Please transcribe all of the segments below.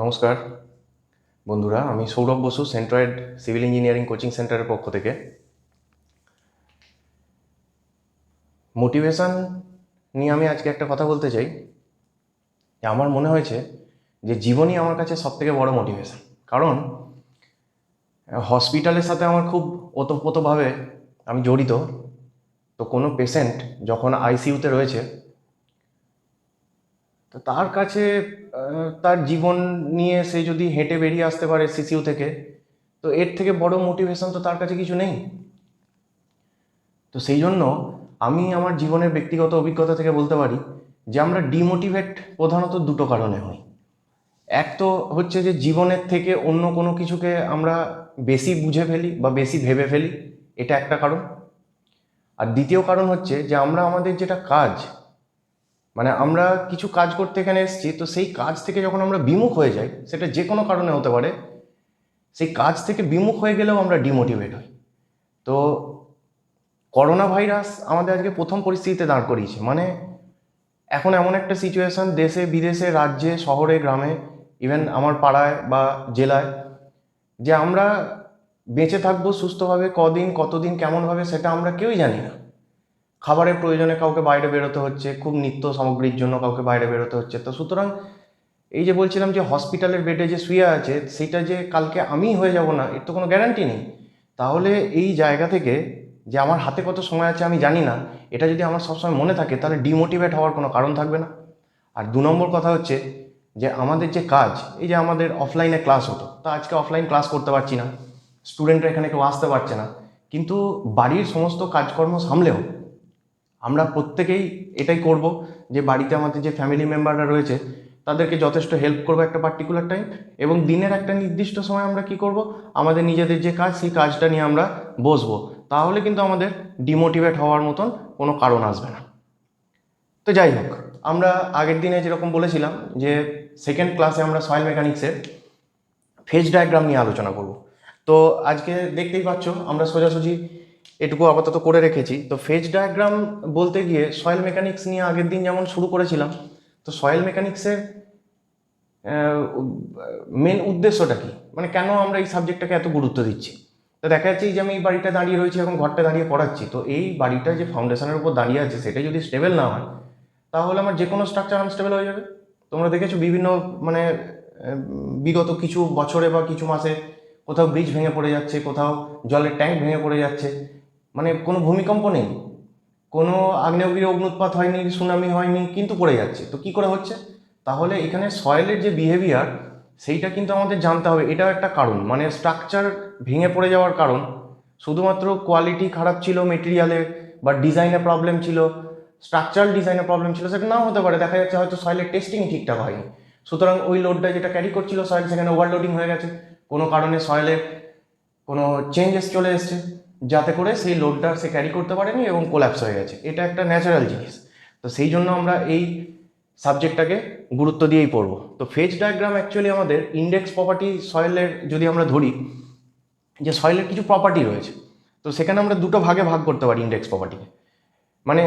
নমস্কার বন্ধুরা, আমি Sourav Basu, centroid civil engineering coaching সেন্টারের পক্ষ থেকে। মোটিভেশন নিয়ে আমি আজকে একটা কথা বলতে চাই যে আমার মনে হয়েছে যে জীবনই আমার কাছে সবথেকে বড় মোটিভেশন। কারণ হসপিটালের সাথে আমার খুব ওতপ্রোতভাবে আমি জড়িত। তো কোনো পেশেন্ট যখন আইসিইউতে রয়েছে, তো তার কাছে তার জীবন নিয়ে সে যদি হেঁটে বেরিয়ে আসতে পারে সিসিইউ থেকে, তো এর থেকে বড় মোটিভেশন তো তার কাছে কিছু নেই। তো সেই জন্য আমি আমার জীবনের ব্যক্তিগত অভিজ্ঞতা থেকে বলতে পারি যে আমরা ডিমোটিভেট প্রধানত দুটো কারণে হই। এক তো হচ্ছে যে জীবনের থেকে অন্য কোনো কিছুকে আমরা বেশি বুঝে ফেলি বা বেশি ভেবে ফেলি, এটা একটা কারণ। আর দ্বিতীয় কারণ হচ্ছে যে আমরা আমাদের যেটা কাজ, মানে আমরা কিছু কাজ করতে এখানে এসেছি, তো সেই কাজ থেকে যখন আমরা বিমুখ হয়ে যাই, সেটা যে কোনো কারণে হতে পারে, সেই কাজ থেকে বিমুখ হয়ে গেলেও আমরা ডিমোটিভেট হই। তো করোনা ভাইরাস আমাদের আজকে প্রথম পরিস্থিতিতে দাঁড় করিয়েছে। মানে এখন এমন একটা সিচুয়েশন, দেশে বিদেশে, রাজ্যে, শহরে, গ্রামে, ইভেন আমার পাড়ায় বা জেলায়, যে আমরা বেঁচে থাকবো সুস্থভাবে কদিন, কতদিন, কেমনভাবে, সেটা আমরা কেউই জানি না। খাবারের প্রয়োজনে কাউকে বাইরে বেরোতে হচ্ছে, খুব নিত্য সামগ্রীর জন্য কাউকে বাইরে বেরোতে হচ্ছে। তো সুতরাং এই যে বলছিলাম যে হসপিটালের বেডে যে শুয়ে আছে, সেটা যে কালকে আমি হয়ে যাব না, এর তো কোনো গ্যারান্টি নেই। তাহলে এই জায়গা থেকে যে আমার হাতে কত সময় আছে আমি জানি না, এটা যদি আমার সবসময় মনে থাকে, তাহলে ডিমোটিভেট হওয়ার কোনো কারণ থাকবে না। আর দু নম্বর কথা হচ্ছে যে আমাদের যে কাজ, এই যে আমাদের অফলাইনে ক্লাস হতো, তা আজকে অফলাইন ক্লাস করতে পারছি না, স্টুডেন্টরা এখানে কেউ আসতে পারছে না। কিন্তু বাড়ির সমস্ত কাজকর্ম সামলেও আমরা প্রত্যেকেই এটাই করব যে বাড়িতে আমাদের যে ফ্যামিলি মেম্বাররা রয়েছে তাদেরকে যথেষ্ট হেল্প করবো একটা পার্টিকুলার টাইম, এবং দিনের একটা নির্দিষ্ট সময় আমরা কি করব, আমাদের নিজেদের যে কাজ, সেই কাজটা নিয়ে আমরা বসবো। তাহলে কিন্তু আমাদের ডিমোটিভেট হওয়ার মতন কোনো কারণ আসবে না। তো যাই হোক, আমরা আগের দিনে যেরকম বলেছিলাম যে সেকেন্ড ক্লাসে আমরা সয়েল মেকানিক্সের ফেজ ডায়াগ্রাম নিয়ে আলোচনা করব। তো আজকে দেখতেই পাচ্ছ আমরা সোজাসুজি এটুকু আপাতত করে রেখেছি। তো ফেজ ডায়াগ্রাম বলতে গিয়ে সয়েল মেকানিক্স নিয়ে আগের দিন যেমন শুরু করেছিলাম, তো সয়েল মেকানিক্সের মেন উদ্দেশ্যটা কি, মানে কেন আমরা এই সাবজেক্টটাকে এত গুরুত্ব দিচ্ছি। তো দেখা যাচ্ছে এই যে আমি এই বাড়িটা দাঁড়িয়ে রয়েছি, এখন ঘরটা দাঁড়িয়ে পড়াচ্ছি, তো এই বাড়িটা যে ফাউন্ডেশনের উপর দাঁড়িয়ে আছে সেটা যদি স্টেবল না হয়, তাহলে আমার যে কোনো স্ট্রাকচার আনস্টেবল হয়ে যাবে। তোমরা দেখেছো বিভিন্ন, মানে বিগত কিছু বছরে বা কিছু মাসে কোথাও ব্রিজ ভেঙে পড়ে যাচ্ছে, কোথাও জলের ট্যাঙ্ক ভেঙে পড়ে যাচ্ছে, মানে কোনো ভূমিকম্প নেই, কোনো আগ্নেয়গিরি অগ্নুৎপাত হয়নি, সুনামি হয়নি, কিন্তু পড়ে যাচ্ছে। তো কি করে হচ্ছে? তাহলে এখানে সয়েলের যে বিহেভিয়ার, সেইটা কিন্তু আমাদের জানতে হবে। এটাও একটা কারণ, মানে স্ট্রাকচার ভেঙে পড়ে যাওয়ার কারণ শুধুমাত্র কোয়ালিটি খারাপ ছিল মেটেরিয়ালের, বা ডিজাইনে প্রবলেম ছিল, স্ট্রাকচারাল ডিজাইনে প্রবলেম ছিল, সেটা নাও হতে পারে। দেখা যাচ্ছে হয়তো সয়েলের টেস্টিং ঠিকঠাক হয়নি, সুতরাং ওই লোডটা যেটা ক্যারি করছিল সয়েল, সেখানে ওভারলোডিং হয়ে গেছে, কোনো কারণে সয়েলের কোনো চেঞ্জেস চলে এসছে, যাতে করে সেই লোডটা সে ক্যারি করতে পারেনি এবং কোল্যাপস হয়ে গেছে। এটা একটা ন্যাচারাল জিনিস। তো সেই জন্য আমরা এই সাবজেক্টটাকে গুরুত্ব দিয়েই পড়বো। তো ফেজ ডায়াগ্রাম অ্যাকচুয়ালি আমাদের ইন্ডেক্স প্রপার্টি সয়েলের, যদি আমরা ধরি যে সয়েলের কিছু প্রপার্টি রয়েছে, তো সেখানে আমরা দুটো ভাগে ভাগ করতে পারি ইন্ডেক্স প্রপার্টিকে। মানে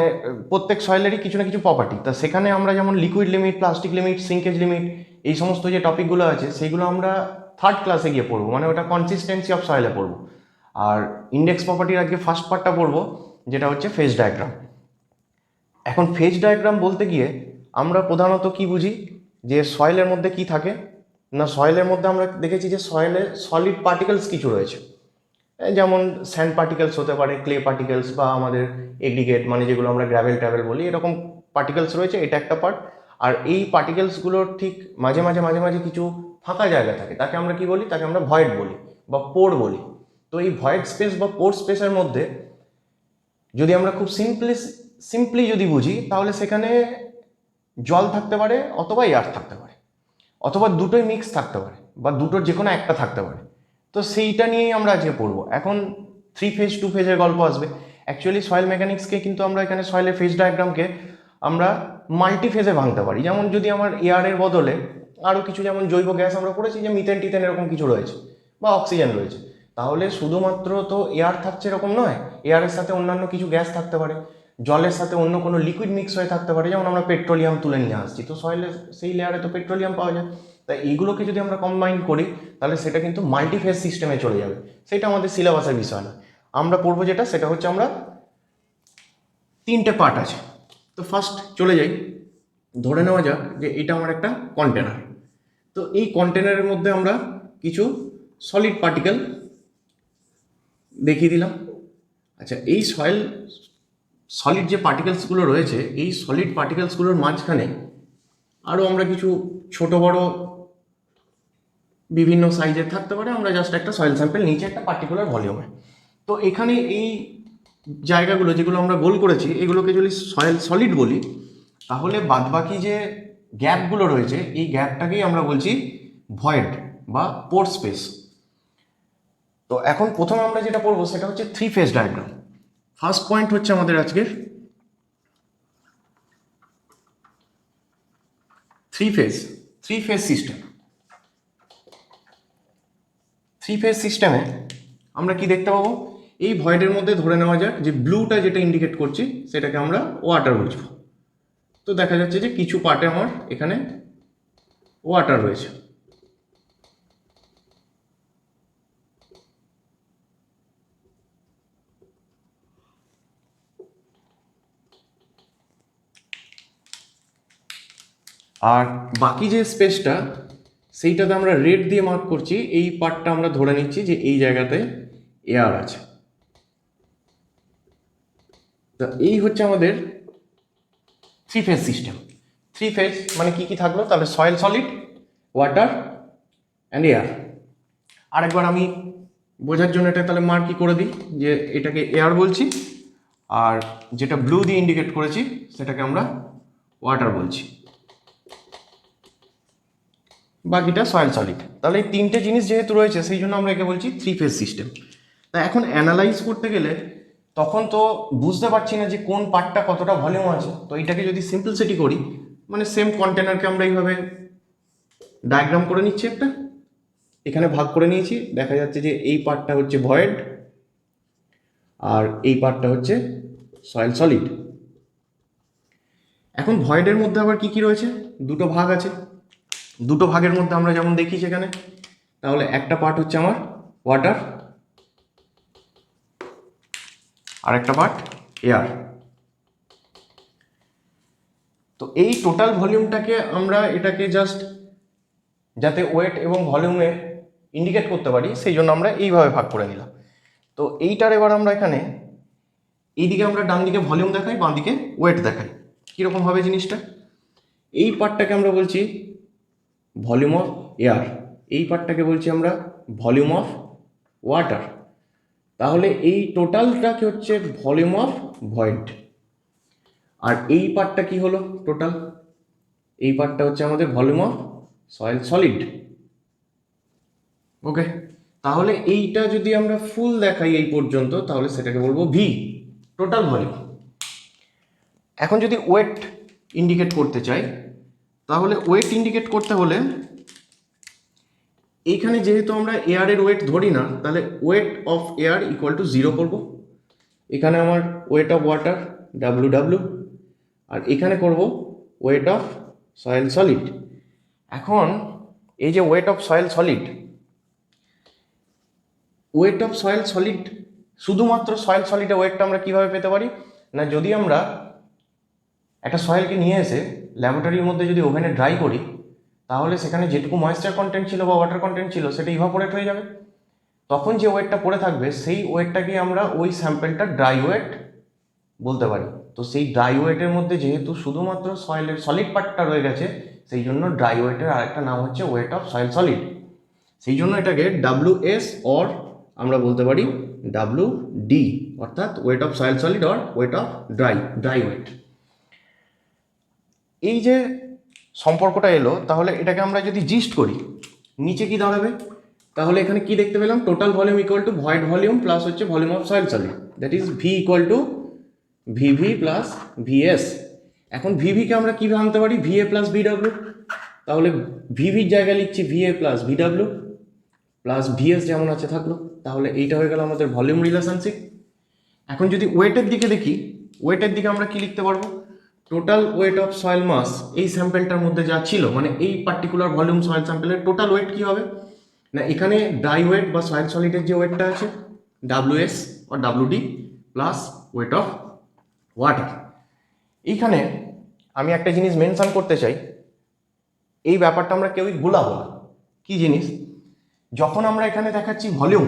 প্রত্যেক সয়েলেরই কিছু না কিছু প্রপার্টি, তা সেখানে আমরা যেমন liquid limit, plastic limit, shrinkage limit, এই সমস্ত যে টপিকগুলো আছে সেইগুলো আমরা থার্ড ক্লাসে গিয়ে পড়বো, মানে ওটা কনসিস্টেন্সি অফ সয়েলে পড়বো। আর ইন্ডেক্স প্রপার্টির আজকে ফার্স্ট পার্টটা পড়বো, যেটা হচ্ছে ফেজ ডায়াগ্রাম। এখন ফেজ ডায়াগ্রাম বলতে গিয়ে আমরা প্রধানত কি বুঝি, যে সয়েলের মধ্যে কি থাকে না, সয়েলের মধ্যে আমরা দেখেছি যে সয়েলে সলিড পার্টিকেলস কিছু রয়েছে, যেমন স্যান্ড পার্টিকেলস হতে পারে, ক্লে পার্টিকেলস, বা আমাদের এগ্রিগেট, মানে যেগুলো আমরা গ্র্যাভেল ট্যাভেল বলি, এরকম পার্টিকেলস রয়েছে, এটা একটা পার্ট। আর এই পার্টিকেলসগুলোর ঠিক মাঝে মাঝে মাঝে মাঝে কিছু ফাঁকা জায়গা থাকে, তাকে আমরা কি বলি, তাকে আমরা ভয়েড বলি বা পোর বলি। তো এই ভয়েড স্পেস বা পোর স্পেসের মধ্যে যদি আমরা খুব সিম্পলি যদি বুঝি, তাহলে সেখানে জল থাকতে পারে, অথবা এয়ার থাকতে পারে, অথবা দুটোই মিক্স থাকতে পারে, বা দুটোর যে কোনো একটা থাকতে পারে। তো সেইটা নিয়েই আমরা আজকে পড়বো। এখন থ্রি ফেজ, টু ফেজের গল্প আসবে। অ্যাকচুয়ালি সয়েল মেকানিক্সকে কিন্তু আমরা এখানে সয়েলের ফেজ ডায়াগ্রামকে আমরা মাল্টি ফেজে ভাঙতে পারি। যেমন যদি আমার এয়ারের বদলে আরও কিছু, যেমন জৈব গ্যাস আমরা পড়েছি যে মিথেন টিথেন এরকম কিছু রয়েছে, বা অক্সিজেন রয়েছে, তাহলে শুধুমাত্র তো এয়ার থাকছে এরকম নয়, এয়ারের সাথে অন্যান্য কিছু গ্যাস থাকতে পারে, জলের সাথে অন্য কোনো লিকুইড মিক্স হয়ে থাকতে পারে। যেমন আমরা পেট্রোলিয়াম তুলে নিয়ে আসছি, তো সয়েলের সেই লেয়ারে তো পেট্রোলিয়াম পাওয়া যায়। তো তাই এইগুলোকে যদি আমরা কম্বাইন করি তাহলে সেটা কিন্তু মাল্টিফেজ সিস্টেমে চলে যাবে, সেটা আমাদের সিলেবাসের বিষয় না। আমরা পড়বো যেটা, সেটা হচ্ছে আমরা 3টে পার্ট আছে। তো ফার্স্ট চলে যাই, ধরে নেওয়া যাক যে এটা আমার একটা কন্টেনার। তো এই কন্টেনারের মধ্যে আমরা কিছু সলিড পার্টিকেল দেখিয়ে দিলাম। আচ্ছা, এই সলিড যে পার্টিকেলসগুলো রয়েছে, এই সলিড পার্টিকেলসগুলোর মাঝখানে আরও আমরা কিছু ছোট বড় বিভিন্ন সাইজের থাকতে পারে। আমরা জাস্ট একটা সয়েল স্যাম্পেল নিচে একটা পার্টিকুলার ভলিউমে। তো এখানে এই জায়গাগুলো যেগুলো আমরা গোল করেছি, এগুলোকে যদি সলিড বলি, তাহলে বাদবাকি যে গ্যাপগুলো রয়েছে এই গ্যাপটাকেই আমরা বলছি ভয়েড বা পোর স্পেস। তো এখন প্রথমে আমরা যেটা পড়বো সেটা হচ্ছে 3 ফেজ ডায়াগ্রাম। ফার্স্ট পয়েন্ট হচ্ছে আমাদের আজকের 3 ফেজ সিস্টেম। 3 ফেজ সিস্টেমে আমরা কি দেখতে পাবো, এই ভয়েডের মধ্যে ধরে নেওয়া যাক যে ব্লুটা যেটা ইন্ডিকেট করছি সেটাকে আমরা ওয়াটার বুঝবো। তো দেখা যাচ্ছে যে কিছু পার্টে আমার এখানে ওয়াটার রয়েছে। আর বাকি যে স্পেসটা সেইটাতে আমরা রেড দিয়ে মার্ক করছি, এই পার্টটা আমরা ধরে নিচ্ছি যে এই জায়গাতে এয়ার আছে। তো এই হচ্ছে আমাদের 3 ফেজ সিস্টেম। 3 ফেজ মানে কি কি থাকলো, তাহলে soil solid, water and air. আরেকবার আমি বোঝার জন্য এটা তাহলে মার্কই করে দিই যে এটাকে এয়ার বলছি, আর যেটা ব্লু দিয়ে ইন্ডিকেট করেছি সেটাকে আমরা ওয়াটার বলছি, বাকিটা সয়েল সলিড। তাহলে এই 3টে জিনিস যেহেতু রয়েছে সেই জন্য আমরা একে বলছি 3 ফেজ সিস্টেম। তা এখন অ্যানালাইজ করতে গেলে তখন তো বুঝতে পারছি না যে কোন পার্টটা কতটা ভলিউম আছে। তো এটাকে যদি সিম্পলসিটি করি, মানে সেম কন্টেনারকে আমরা এইভাবে ডায়াগ্রাম করে নিচ্ছি, একটা এখানে ভাগ করে নিয়েছি। দেখা যাচ্ছে যে এই পার্টটা হচ্ছে ভয়েড আর এই পার্টটা হচ্ছে সয়েল সলিড। এখন ভয়েডের মধ্যে আবার কি কি রয়েছে, দুটো ভাগ আছে। দুটো ভাগের মধ্যে আমরা যেমন দেখি সেখানে, তাহলে একটা পার্ট হচ্ছে আমার ওয়াটার আর একটা পার্ট এয়ার। তো এই টোটাল ভলিউমটাকে আমরা এটাকে জাস্ট যাতে ওয়েট এবং ভলিউমে ইন্ডিকেট করতে পারি সেই জন্য আমরা এইভাবে ভাগ করে নিলাম। তো এইটার এবার আমরা এখানে এইদিকে আমরা ডান দিকে ভলিউম দেখাই, বাঁ দিকে ওয়েট দেখাই। কীরকম হবে জিনিসটা, এই পার্টটাকে আমরা বলছি ভলিউম অফ এয়ার, এই পার্টটাকে বলছি আমরা ভলিউম অফ ওয়াটার। তাহলে এই টোটালটাকে হচ্ছে ভলিউম অফ ভয়েড। আর এই পার্টটা কি হলো টোটাল, এই পার্টটা হচ্ছে আমাদের ভলিউম অফ সয়েল সলিড। ওকে, তাহলে এইটা যদি আমরা ফুল দেখাই এই পর্যন্ত, তাহলে সেটাকে বলবো ভি, টোটাল ভলিউম। এখন যদি ওয়েট ইন্ডিকেট করতে চাই, তাহলে ওয়েট ইন্ডিকেট করতে হলে এইখানে যেহেতু আমরা এয়ারের ওয়েট ধরি না, তাহলে weight of air equal to 0 করব। এখানে আমার ওয়েট অফ ওয়াটার WW, আর এখানে করব ওয়েট অফ সয়েল সলিড। এখন এই যে wait of soil solid, weight of soil solid শুধুমাত্র সয়েল সলিডের ওয়েটটা আমরা কীভাবে পেতে পারি না, যদি আমরা একটা সয়েলকে নিয়ে এসে ল্যাবরেটরির মধ্যে যদি ওভেনে ড্রাই করি, তাহলে সেখানে যেটুকু ময়েশ্চার কন্টেন্ট ছিল বা ওয়াটার কন্টেন্ট ছিল সেটা ইভাপোরেট হয়ে যাবে। তখন যে ওয়েটটা পড়ে থাকবে সেই ওয়েটটাকে আমরা ওই স্যাম্পেলটা ড্রাই ওয়েট বলতে পারি। তো সেই ড্রাই ওয়েটের মধ্যে যেহেতু শুধুমাত্র সয়েলের সলিড পার্টটা রয়ে গেছে, সেই জন্য ড্রাই ওয়েটের আরেকটা নাম হচ্ছে ওয়েট অফ সয়েল সলিড। সেই জন্য এটাকে WS অর আমরা বলতে পারি WD, অর্থাৎ weight of soil solid or weight of dry weight. এই যে সম্পর্কটা এলো, তাহলে এটাকে আমরা যদি জিস্ট করি নিচে কি দাঁড়াবে, তাহলে এখানে কি দেখতে পেলাম, total volume equal to void volume plus হচ্ছে volume of soil solid, that is V equal to VV plus VS। এখন ভিভিকে আমরা কীভাবে আনতে পারি, VA প্লাস VW। তাহলে ভিভির জায়গায় লিখছি VA plus VW plus VS যেমন আছে থাকলো। তাহলে এইটা হয়ে গেল আমাদের ভলিউম রিলেশনশিপ। এখন যদি ওয়েটের দিকে দেখি, ওয়েটের দিকে আমরা কি লিখতে পারবো, টোটাল ওয়েট অফ সয়েল মাস এই স্যাম্পেলটার মধ্যে যা ছিল, মানে এই পার্টিকুলার ভলিউম সয়েল স্যাম্পেলের টোটাল ওয়েট কী হবে না, এখানে ড্রাই ওয়েট বা সয়েল সলিডের যে ওয়েটটা আছে WS or WD plus wait of water. এইখানে আমি একটা জিনিস মেনশন করতে চাই, এই ব্যাপারটা আমরা কেউই ভুলাবো না। কী জিনিস? যখন আমরা এখানে দেখাচ্ছি ভলিউম,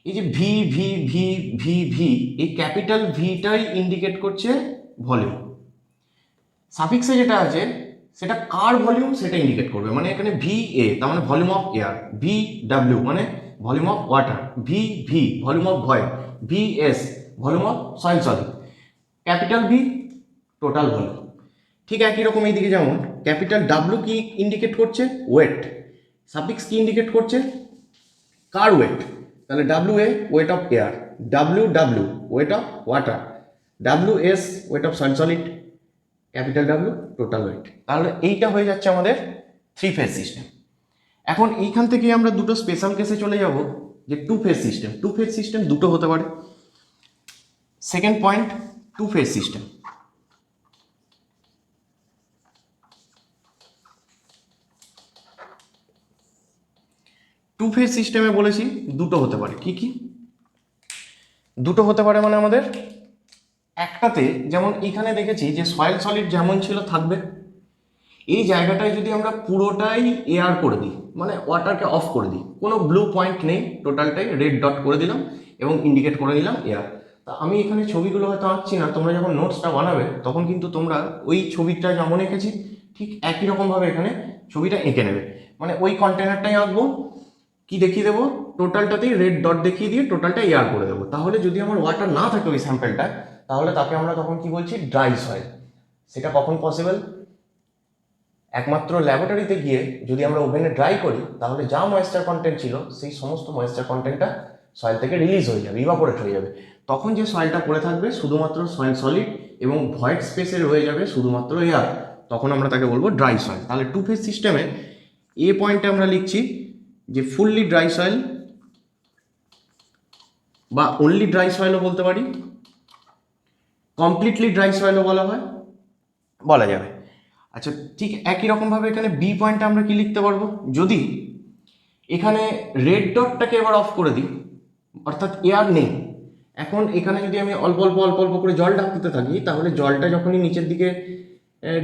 এই যে V V V V V, এই ক্যাপিটাল ভিটাই ইন্ডিকেট করছে ভলিউম। সাফিক্সে যেটা আছে সেটা কার ভলিউম সেটা ইন্ডিকেট করবে, মানে এখানে VA তার মানে ভলিউম অফ এয়ার, VW মানে volume of water, VV volume of void, VS volume of soil solid, capital V total volume. ঠিক একই রকম এইদিকে যেমন ক্যাপিটাল W কি ইন্ডিকেট করছে? ওয়েট। সাফিক্স কি ইন্ডিকেট করছে? কার ওয়েট। তাহলে WA weight of air, WW wait of water, WS wait of soil solid, capital W total wait. তাহলে এইটা হয়ে যাচ্ছে আমাদের 3 ফেজ সিস্টেম। এখন এইখান থেকে আমরা দুটো স্পেশাল কেসে চলে যাব, যে 2 ফেজ সিস্টেম। 2 ফেজ সিস্টেম দুটো হতে পারে। Second point, 2 phase system. Two phase সিস্টেমে বলেছি দুটো হতে পারে। কি কি দুটো হতে পারে? মানে আমাদের একটাতে যেমন এখানে দেখেছি যে সয়েল সলিড যেমন ছিল থাকবে, এই জায়গাটায় যদি আমরা পুরোটাই এয়ার করে দিই, মানে ওয়াটারকে অফ করে দিই, কোনো ব্লু পয়েন্ট নেই, টোটালটাই রেড ডট করে দিলাম এবং ইন্ডিকেট করে দিলাম এয়ার। তা আমি এখানে ছবিগুলো হয়তো আঁকছি না, তোমরা যখন নোটসটা বানাবে তখন কিন্তু তোমরা ওই ছবিটা যেমন এঁকেছি ঠিক একই রকমভাবে এখানে ছবিটা এঁকে নেবে। মানে ওই কন্টেনারটাই আঁকবো, কি দেখিয়ে দেবো, টোটালটাতেই রেড ডট দেখিয়ে দিয়ে টোটালটা এয়ার করে দেবো। তাহলে যদি আমার ওয়াটার না থাকে ওই স্যাম্পেলটা, তাহলে তাকে আমরা তখন কি বলছি? Dry soil. সেটা কখন পসিবল? একমাত্র ল্যাবরেটরিতে গিয়ে যদি আমরা ওভেনে ড্রাই করি, তাহলে যা ময়েশ্চার কন্টেন্ট ছিল সেই সমস্ত ময়েশ্চার কন্টেন্টটা সয়েল থেকে রিলিজ হয়ে যাবে, ইভাপোরেট হয়ে যাবে। তখন যে সয়েলটা পড়ে থাকবে শুধুমাত্র সয়েল সলিড এবং ভয়েড স্পেসে রয়ে যাবে শুধুমাত্র এয়ার, তখন আমরা তাকে বলবো ড্রাই সয়েল। তাহলে 2 ফেজ সিস্টেমে এ পয়েন্টে আমরা লিখছি যে ফুললি ড্রাই সয়েল বা অনলি ড্রাই সয়েলও বলতে পারি, কমপ্লিটলি ড্রাই সয়েলও বলা যাবে। আচ্ছা, ঠিক একই রকমভাবে এখানে বি পয়েন্টে আমরা কি লিখতে পারবো? যদি এখানে রেড ডটটাকে এবার অফ করে দিই, অর্থাৎ এয়ার নেই, এখন এখানে যদি আমি অল্প অল্প অল্প অল্প করে জল ঢাকতে থাকি, তাহলে জলটা যখনই নিচের দিকে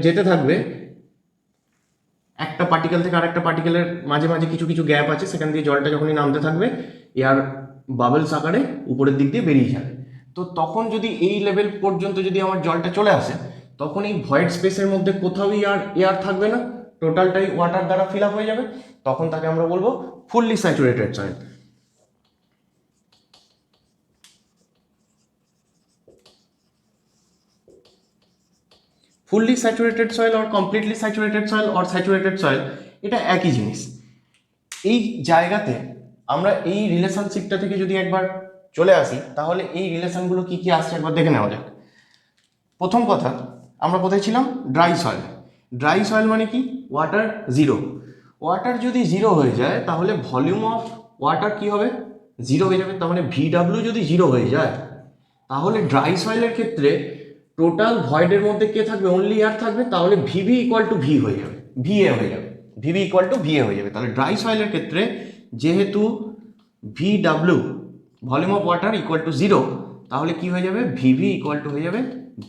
যেতে থাকবে, একটা পার্টিকেল থেকে আরেকটা পার্টিকেলের মাঝে মাঝে কিছু কিছু গ্যাপ আছে, সেখান দিয়ে জলটা যখনই নামতে থাকবে, এয়ার বাবলস আকারে উপরের দিক দিয়ে বেরিয়ে যাবে। তো তখন যদি এই লেভেল পর্যন্ত যদি আমার জলটা চলে আসে, তখন এই ভয়েড স্পেসের মধ্যে কোথাও এয়ার থাকবে না, টোটালটাই ওয়াটার দ্বারা ফিল আপ হয়ে যাবে। তখন তাকে আমরা বলবো fully saturated soil. Fully saturated soil আর কমপ্লিটলি স্যাচুরেটেড সয়েল আর স্যাচুরেটেড সয়েল এটা একই জিনিস। এই জায়গাতে আমরা এই রিলেশনশিপটা থেকে যদি একবার চলে আসি, তাহলে এই রিলেশনগুলো কি কি আসছে একবার দেখে নেওয়া যাক। প্রথম কথা, আমরা কোথায় ছিলাম? Dry soil. ড্রাই সয়েল মানে কি? Water zero. ওয়াটার যদি জিরো হয়ে যায়, তাহলে ভলিউম অফ ওয়াটার কি হবে? জিরো হয়ে যাবে। তার মানে VW যদি জিরো হয়ে যায়, তাহলে ড্রাই সয়েলের ক্ষেত্রে টোটাল ভয়েডের মধ্যে কে থাকবে? অনলি এয়ার থাকবে। তাহলে VV ইকুয়াল টু ভি হয়ে যাবে, VA হয়ে যাবে, VV ইকুয়াল টু VA হয়ে যাবে। তাহলে ড্রাই সয়েলের ক্ষেত্রে যেহেতু VW volume of water equal two zero, তাহলে কি হয়ে যাবে? VV ইকুয়াল টু হয়ে যাবে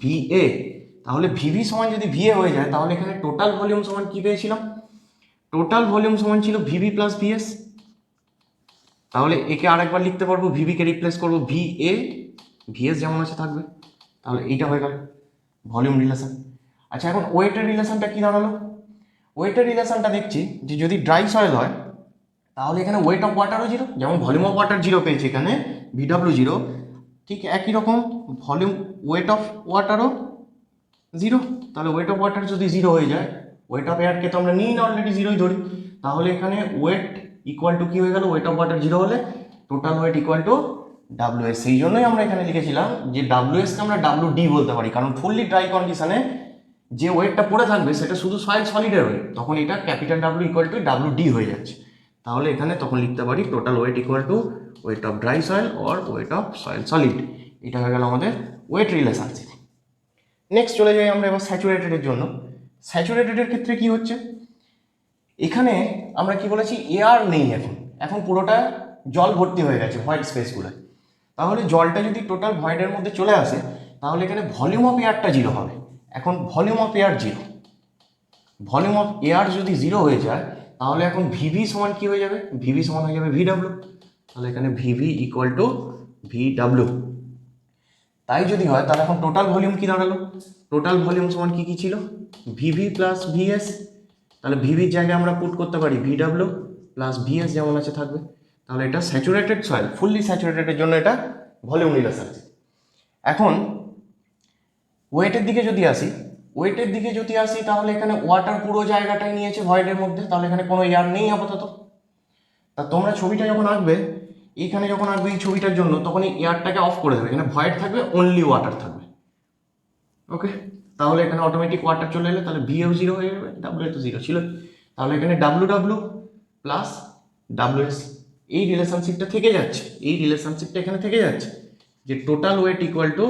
VA। তাহলে VV সমান যদি VA হয়ে যায়, তাহলে এখানে টোটাল ভলিউম সমান কি পেয়েছিলাম? টোটাল ভলিউম সমান ছিল VV প্লাস VS। তাহলে একে আরেকবার লিখতে পারবো, VV কে রিপ্লেস করবো VA, VS যেমন আছে থাকবে। তাহলে এইটা হয়ে গেল ভলিউম রিলেশন। আচ্ছা, এখন ওয়েটের রিলেশনটা কি দাঁড়ালো? ওয়েটের রিলেশনটা দেখছি যে যদি ড্রাই সয়েল হয়, তাহলে এখানে ওয়েট অফ ওয়াটারও জিরো, যেমন ভলিউম অফ ওয়াটার জিরো পেয়েছি এখানে VW জিরো, ঠিক একই রকম ভলিউম ওয়েট অফ ওয়াটারও জিরো। তাহলে ওয়েট অফ ওয়াটার যদি জিরো হয়ে যায়, ওয়েট অফ এয়ারকে তো আমরা নিই না, অলরেডি জিরোই ধরি, তাহলে এখানে ওয়েট ইকুয়াল টু কি হয়ে গেল? ওয়েট অফ ওয়াটার জিরো হলে total wait equal to WS। সেই জন্যই আমরা এখানে লিখেছিলাম যে WSকে আমরা WD বলতে পারি, কারণ ফুললি ড্রাই কন্ডিশনে যে ওয়েটটা পড়ে থাকবে সেটা শুধু সয়েল সলিডের ওয়েট, তখন এটা capital W equal to WD হয়ে যাচ্ছে। তাহলে এখানে তখন লিখতে পারি total wait equal to wait of dry soil or weight of soil solid. এটা হয়ে গেল আমাদের ওয়েট রিলেশনশিপ। নেক্সট চলে যাই আমরা এবার স্যাচুরেটেডের জন্য। স্যাচুরেটেডের ক্ষেত্রে কি হচ্ছে, এখানে আমরা কি বলেছি, এয়ার নেই, এখন পুরোটা জল ভর্তি হয়ে গেছে ভয়েড স্পেসগুলো। তাহলে জলটা যদি টোটাল ভয়েডের মধ্যে চলে আসে তাহলে এখানে ভলিউম অফ এয়ারটা জিরো হবে। এখন volume of air zero, volume of air যদি জিরো হয়ে যায় তাহলে এখন ভিভি সমান কি হয়ে যাবে, ভিভি সমান হয়ে যাবে ভিডাব্লিউ। তাহলে এখানে ভিভি ইকুয়াল টু ভিডাব্লিউ। তাই যদি হয় তাহলে এখন টোটাল ভলিউম কি দাঁড়ালো, টোটাল ভলিউম সমান কি কি ছিল, ভিভি প্লাস ভিএস। তাহলে ভিভির জায়গায় আমরা পুট করতে পারি ভিডাব্লিউ প্লাস ভিএস যেমন আছে থাকবে। তাহলে এটা স্যাচুরেটেড সয়েল, ফুললি স্যাচুরেটেডের জন্য এটা ভলিউম রিলেশন। এখন ওয়েটের দিকে যদি আসি, ওয়েটের দিকে যদি আসি তাহলে এখানে ওয়াটার পুরো জায়গাটাই নিয়েছে ভয়েডের মধ্যে, তাহলে এখানে কোনো এয়ার নেই আপাতত। তা তোমরা ছবিটা যখন আঁকবে, এইখানে যখন আঁকবে এই ছবিটার জন্য, তখন এই এয়ারটাকে অফ করে দেবে, এখানে ভয়েড থাকবে, অনলি ওয়াটার থাকবে। ওকে, তাহলে এখানে অটোমেটিক ওয়াটার চলে এলে তাহলে ভিও জিরো হয়ে যাবে, ডাব্লিউ তো জিরো ছিল, তাহলে এখানে ডাব্লিউ ডাব্লিউ প্লাস ডাব্লিউএস এই রিলেশনশিপটা থেকে যাচ্ছে, এই রিলেশনশিপটা এখানে থেকে যাচ্ছে যে total wait equal to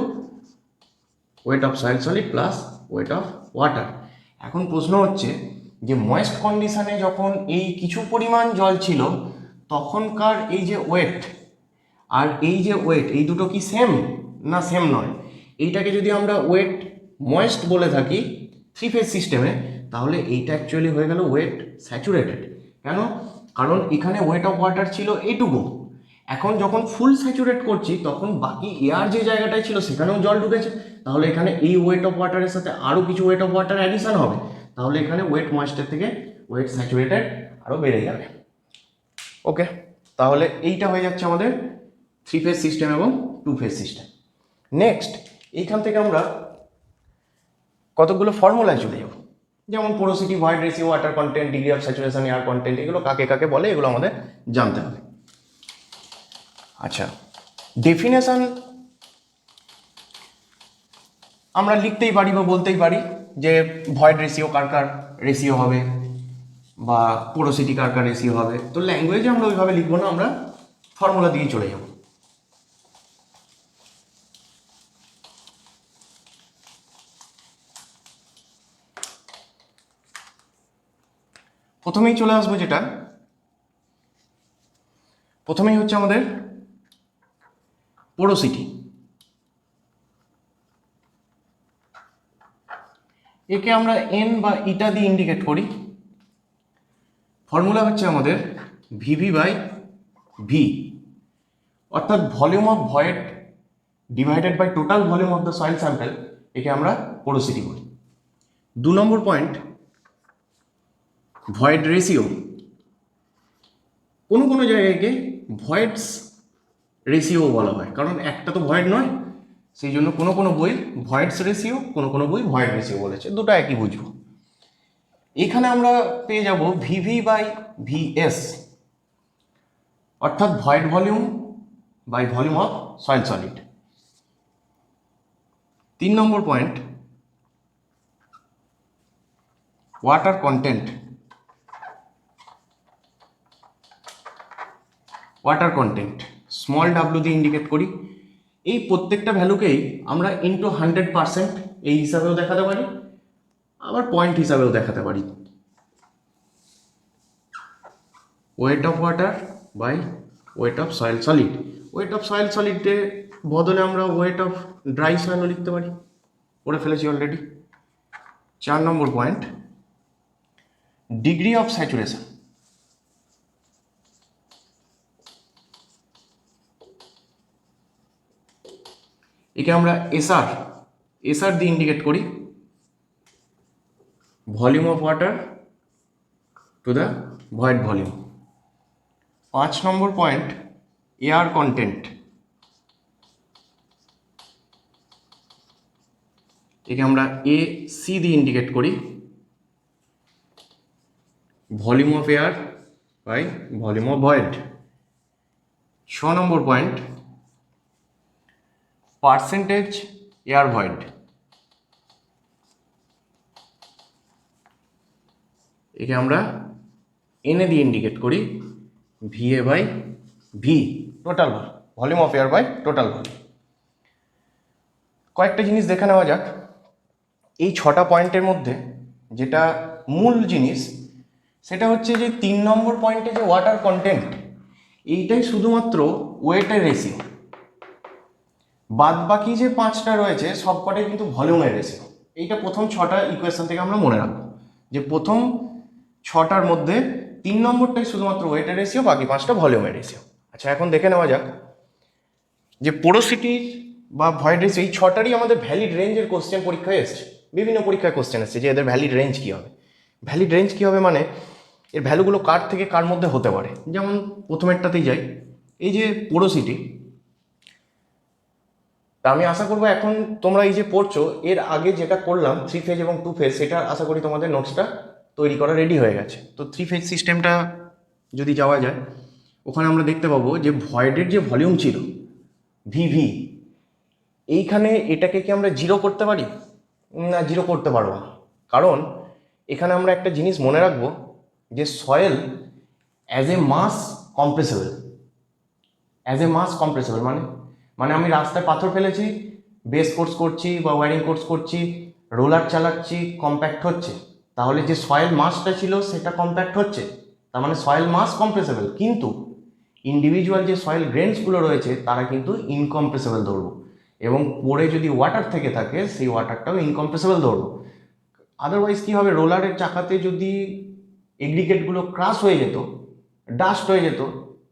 wait of soil solid plus wait of water. এখন প্রশ্ন হচ্ছে যে ময়েস্ট কন্ডিশনে যখন এই কিছু পরিমাণ জল ছিল তখনকার এই যে ওয়েট আর এই যে ওয়েট, এই দুটো কি সেম না সেম নয়? এইটাকে যদি আমরা ওয়েট ময়েস্ট বলে থাকি থ্রি ফেজ সিস্টেমে, তাহলে এইটা অ্যাকচুয়ালি হয়ে গেল ওয়েট স্যাচুরেটেড। কেন? কারণ এখানে ওয়েট অফ ওয়াটার ছিল এইটুকু, এখন যখন ফুল স্যাচুরেট করছি তখন বাকি এয়ার যে জায়গাটায় ছিল সেখানেও জল ঢুকেছে, তাহলে এখানে এই ওয়েট অফ ওয়াটারের সাথে আরও কিছু ওয়েট অফ ওয়াটার অ্যাডিশন হবে, তাহলে এখানে ওয়েট ময়েস্টের থেকে ওয়েট স্যাচুরেটেড আরও বেড়ে যাবে। ওকে, তাহলে এইটা হয়ে যাচ্ছে আমাদের থ্রি ফেজ সিস্টেম এবং টু ফেজ সিস্টেম। নেক্সট এইখান থেকে আমরা কতগুলো ফর্মুলায় চলে যাব, যেমন porosity, void ratio, water content, degree of saturation, air content, এগুলো কাকে কাকে বলে এগুলো আমাদের জানতে হবে। আচ্ছা, ডেফিনেশন আমরা লিখতেই পারি বা বলতেই পারি যে ভয়েড রেশিও কার কার রেশিও হবে বা পোরোসিটি কার কার রেশিও হবে। তো ল্যাঙ্গুয়েজে আমরা ওইভাবে লিখবো না, আমরা ফর্মুলা দিয়ে চলে যাব। প্রথমেই চলে আসবো, যেটা প্রথমেই হচ্ছে আমাদের পোরোসিটি। একে আমরা এন বা ইটা দিয়ে ইন্ডিকেট করি। ফর্মুলা হচ্ছে আমাদের ভিভি বাই ভি, অর্থাৎ volume of void divided by total volume of the soil sample, একে আমরা পোরোসিটি বলি। 2 নম্বর পয়েন্ট, ভয়েড রেশিও। কোনো কোনো জায়গাকে ভয়েডস রেশিও বলা হয়, কারণ একটা তো ভয়েড নয়, সেই জন্য কোনো কোনো বই ভয়েডস রেশিও, কোনো কোনো বই ভয়েড রেশিও বলেছে, দুটো একই বুঝবো। এখানে আমরা পেয়ে যাব ভিভি বাই ভিএস, অর্থাৎ void volume by volume of soil solid. 3 number point, water content. Water content small W দিয়ে ইন্ডিকেট করি। এই প্রত্যেকটা ভ্যালুকেই আমরা ইন্টু 100% এই হিসাবেও দেখাতে পারি, আবার পয়েন্ট হিসাবেও দেখাতে পারি। Weight of water by weight of soil solid. Weight of soil সলিডের বদলে আমরা ওয়েট অফ ড্রাই সয়েলও লিখতে পারি, করে ফেলেছি already. 4 number point, degree of saturation. একে আমরা এসআর দিয়ে ইন্ডিকেট করি, volume of water to the void volume. 5 number point, air content. একে আমরা এসি দিয়ে ইন্ডিকেট করি, volume of air by volume of void. 6 number point, percentage air void. একে আমরা এনে দিয়ে ইন্ডিকেট করি, VA by V, total volume of air by total volume. কয়েকটা জিনিস দেখে নেওয়া যাক। এই 6টা পয়েন্টের মধ্যে যেটা মূল জিনিস সেটা হচ্ছে যে 3 নম্বর পয়েন্টে যে ওয়াটার কন্টেন্ট, এইটাই শুধুমাত্র ওয়েটের রেশিও। বাদ বাকি যে 5টা রয়েছে সবকটাই কিন্তু ভলিউমের রেশিও। এইটা প্রথম 6টা ইকুয়েশন থেকে আমরা মনে রাখবো যে প্রথম 6টার মধ্যে 3 নম্বরটাই শুধুমাত্র ওয়েটের রেশিও, বাকি 5টা ভলিউমের রেশিও। আচ্ছা, এখন দেখে নেওয়া যাক যে পোরোসিটি বা ভয়েড রেশিও, এই 6টারই আমাদের ভ্যালিড রেঞ্জের কোশ্চেন পরীক্ষায় এসছে, বিভিন্ন পরীক্ষায় কোশ্চেন এসছে যে এদের ভ্যালিড রেঞ্জ কী হবে। ভ্যালিড রেঞ্জ কী হবে মানে এর ভ্যালুগুলো কার থেকে কার মধ্যে হতে পারে। যেমন প্রথমেরটাতেই যাই, এই যে পোরোসিটি, তা আমি আশা করবো এখন তোমরা এই যে পড়ছো এর আগে যেটা করলাম 3 ফেজ এবং 2 ফেজ, সেটা আশা করি তোমাদের নোটসটা তৈরি করা রেডি হয়ে গেছে। তো 3 ফেজ সিস্টেমটা যদি যাওয়া যায়, ওখানে আমরা দেখতে পাবো যে ভয়েডের যে ভলিউম ছিল ভিভি, এইখানে এটাকে কি আমরা 0 করতে পারি? না, 0 করতে পারবো না। কারণ এখানে আমরা একটা জিনিস মনে রাখবো যে soil as a mass compressible. As a mass compressible মানে আমি রাস্তায় পাথর ফেলেছি, বেস কোর্স করছি বা ওয়ারিং কোর্স করছি, রোলার চালাচ্ছি, কম্প্যাক্ট হচ্ছে, তাহলে যে সয়েল মাসটা ছিল সেটা কম্প্যাক্ট হচ্ছে, তার মানে সয়েল মাস কম্প্রেসেবল। কিন্তু ইন্ডিভিজুয়াল যে সয়েল গ্রেনসগুলো রয়েছে তারা কিন্তু ইনকম্প্রেসেবল ধরবো, এবং পরে যদি ওয়াটার থেকে থাকে সেই ওয়াটারটাও ইনকম্প্রেসেবল ধরবো। আদারওয়াইজ কী হবে, রোলারের চাকাতে যদি এগ্রিগেটগুলো ক্রাশ হয়ে যেত, ডাস্ট হয়ে যেত,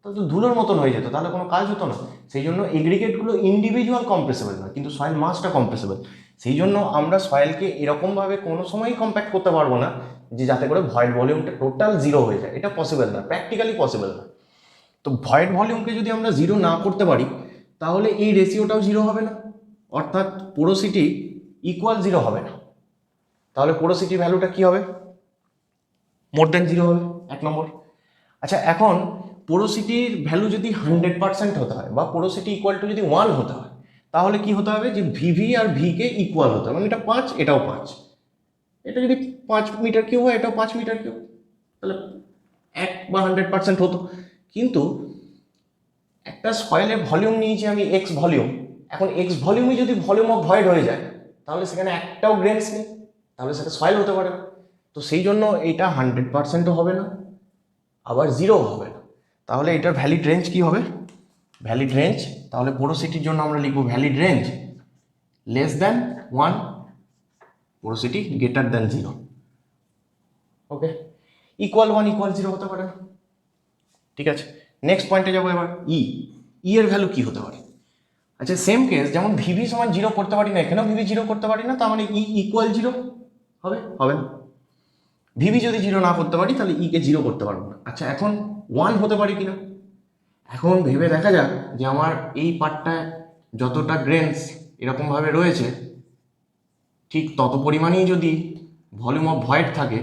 তাহলে তো ধুলোর মতন হয়ে যেত, তাহলে কোনো কাজ হতো না। সেই জন্য এগ্রিগেটগুলো ইন্ডিভিজুয়াল কম্প্রেসেবল নয়, কিন্তু সয়েল মাসটা কম্প্রেসেবল। সেই জন্য আমরা সয়েলকে এরকমভাবে কোনো সময়ই কম্প্যাক্ট করতে পারবো না যে যাতে করে ভয়েড ভলিউমটা টোটাল 0 হয়ে যায়। এটা পসিবল না, প্র্যাকটিক্যালি পসিবল না। তো ভয়েড ভলিউমকে যদি আমরা 0 না করতে পারি তাহলে এই রেশিওটাও 0 হবে না, অর্থাৎ পোরোসিটি ইকুয়াল 0 হবে না। তাহলে পোরোসিটি ভ্যালুটা কী হবে? মোর দেন 0 হবে, 1 নম্বর। আচ্ছা, এখন পোরোসিটির ভ্যালু যদি 100% হতে হয় বা পোরোসিটি ইকুয়াল টু যদি 1 হতে হয়, তাহলে কি হতে হবে যে ভিভি আর ভিকে ইকুয়াল হতে হবে, মানে এটা 5 এটাও 5। এটা যদি 5 মিটার কিউব হয় এটাও 5 মিটার কিউব, তাহলে 1 বা 100% হতো। কিন্তু একটা সয়েলের ভলিউম নিয়েছি আমি এক্স ভলিউম, এখন এক্স ভলিউমই যদি ভলিউম অফ ভয়েড হয়ে যায় তাহলে সেখানে একটাও গ্রেনস নেই, তাহলে সেটা সয়েল হতে পারে না। তো সেই জন্য এইটা 100%ও হবে না, আবার 0 হবে না। তাহলে এটার ভ্যালিড রেঞ্জ কি হবে? ভ্যালিড রেঞ্জ, তাহলে পোরোসিটির জন্য আমরা লিখবো valid range less than 1, porosity greater than 0। ওকে, ইকুয়াল 1 ইকুয়াল 0 হতে পারে না। ঠিক আছে, নেক্সট পয়েন্টে যাবো এবার। ই এর ভ্যালু কি হতে পারে? আচ্ছা, সেম কেস, যেমন ভিভি সমান 0 করতে পারি না, এখানেও ভিভি 0 করতে পারি না, তার মানে ই ইকুয়াল 0 হবে না। ভিভি যদি 0 না করতে পারি তাহলে কে 0 করতে পারবো না। আচ্ছা, এখন 1 হতে পারি কিনা, এখন ভেবে দেখা যাক যে আমার এই পার্টটায় যতটা গ্রেনস এরকমভাবে রয়েছে ঠিক তত পরিমাণেই যদি ভলিউম অফ ভয়েড থাকে,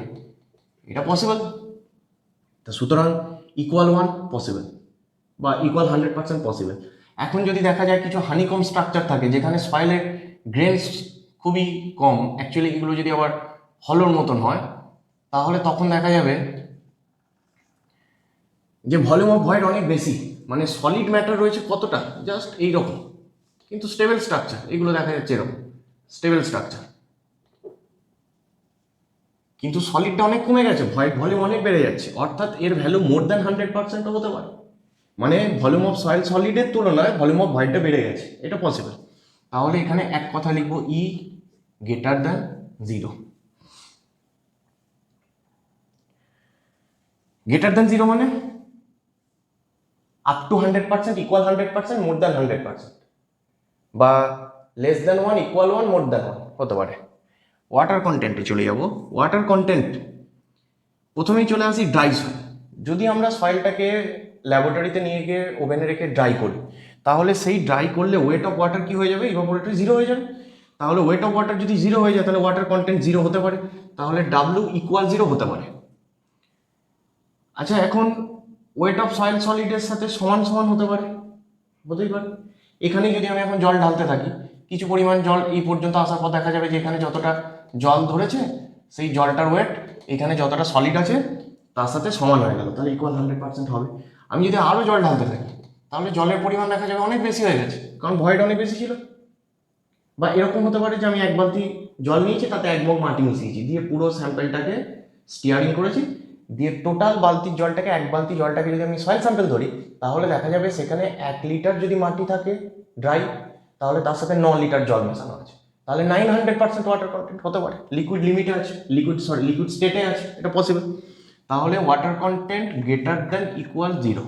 এটা পসিবল। তা সুতরাং ইকুয়াল 1 পসিবল বা ইকুয়াল 100% পসিবল। এখন যদি দেখা যায় কিছু হানিকম স্ট্রাকচার থাকে যেখানে সয়েলের গ্রেনস খুবই কম, অ্যাকচুয়ালি এগুলো যদি আবার হলোর মতন হয়, তাহলে তখন দেখা যাবে যে ভলিউম অফ ভয়েড অনেক বেশি, মানে সলিড ম্যাটার রয়েছে কতটা, জাস্ট এইরকম, কিন্তু স্টেবল স্ট্রাকচার, এগুলো দেখা যাচ্ছে এরকম স্টেবল স্ট্রাকচার, কিন্তু সলিডটা অনেক কমে গেছে, ভয়েড ভলিউম অনেক বেড়ে যাচ্ছে, অর্থাৎ এর ভ্যালু মোর দ্যান 100%ও হতে পারে। মানে ভলিউম অফ সয়েল সলিডের তুলনায় ভলিউম অফ ভয়েডটা বেড়ে গেছে, এটা পসিবল। তাহলে এখানে এক কথা লিখবো ই গ্রেটার দ্যান 0। গ্রেটার দ্যান 0 মানে up to 100%, equal 100%, more than 100%, বা less than 1, equal 1, more than 1 হতে পারে। ওয়াটার কন্টেন্টে চলে যাব। ওয়াটার কন্টেন্ট প্রথমেই চলে আসি ড্রাই সয়েল। যদি আমরা সয়েলটাকে ল্যাবরেটরিতে নিয়ে গিয়ে ওভেনে রেখে ড্রাই করি, তাহলে সেই ড্রাই করলে ওয়েট অফ ওয়াটার কি হয়ে যাবে? ইভাপোরেটরি 0 হয়ে যাবে। তাহলে ওয়েট অফ ওয়াটার যদি 0 হয়ে যায় তাহলে ওয়াটার কন্টেন্ট 0 হতে পারে, তাহলে ডাব্লিউ ইকুয়াল 0 হতে পারে। আচ্ছা, এখন ওয়েট অফ সয়েল সলিডের সাথে সমান সমান হতে পারে, হতেই পারে। এখানে যদি আমি এখন জল ঢালতে থাকি, কিছু পরিমাণ জল এই পর্যন্ত আসার পর দেখা যাবে যে এখানে যতটা জল ধরেছে সেই জলটার ওয়েট এখানে যতটা সলিড আছে তার সাথে সমান হয়ে গেল, তাহলে ইকুয়াল 100% হবে। আমি যদি আরও জল ঢালতে থাকি তাহলে জলের পরিমাণ দেখা যাবে অনেক বেশি হয়ে গেছে, কারণ ভয়েড অনেক বেশি ছিল। বা এরকম হতে পারে যে আমি 1 বালতি জল নিয়েছি, তাতে 1 মগ মাটি মিশিয়েছি, দিয়ে পুরো স্যাম্পেলটাকে স্টিয়ারিং করেছি, দিয়ে টোটাল বালতির জলটাকে 1 বালতি জলটাকে যদি আমি সয়েল স্যাম্পেল ধরি, তাহলে দেখা যাবে সেখানে 1 লিটার যদি মাটি থাকে ড্রাই, তাহলে তার সাথে 9 লিটার জল মেশানো আছে, তাহলে 900% ওয়াটার কন্টেন্ট হতে পারে। লিকুইড লিমিটে আছে, লিকুইড স্টেটে আছে, এটা পসিবল। তাহলে water content greater than equal 0,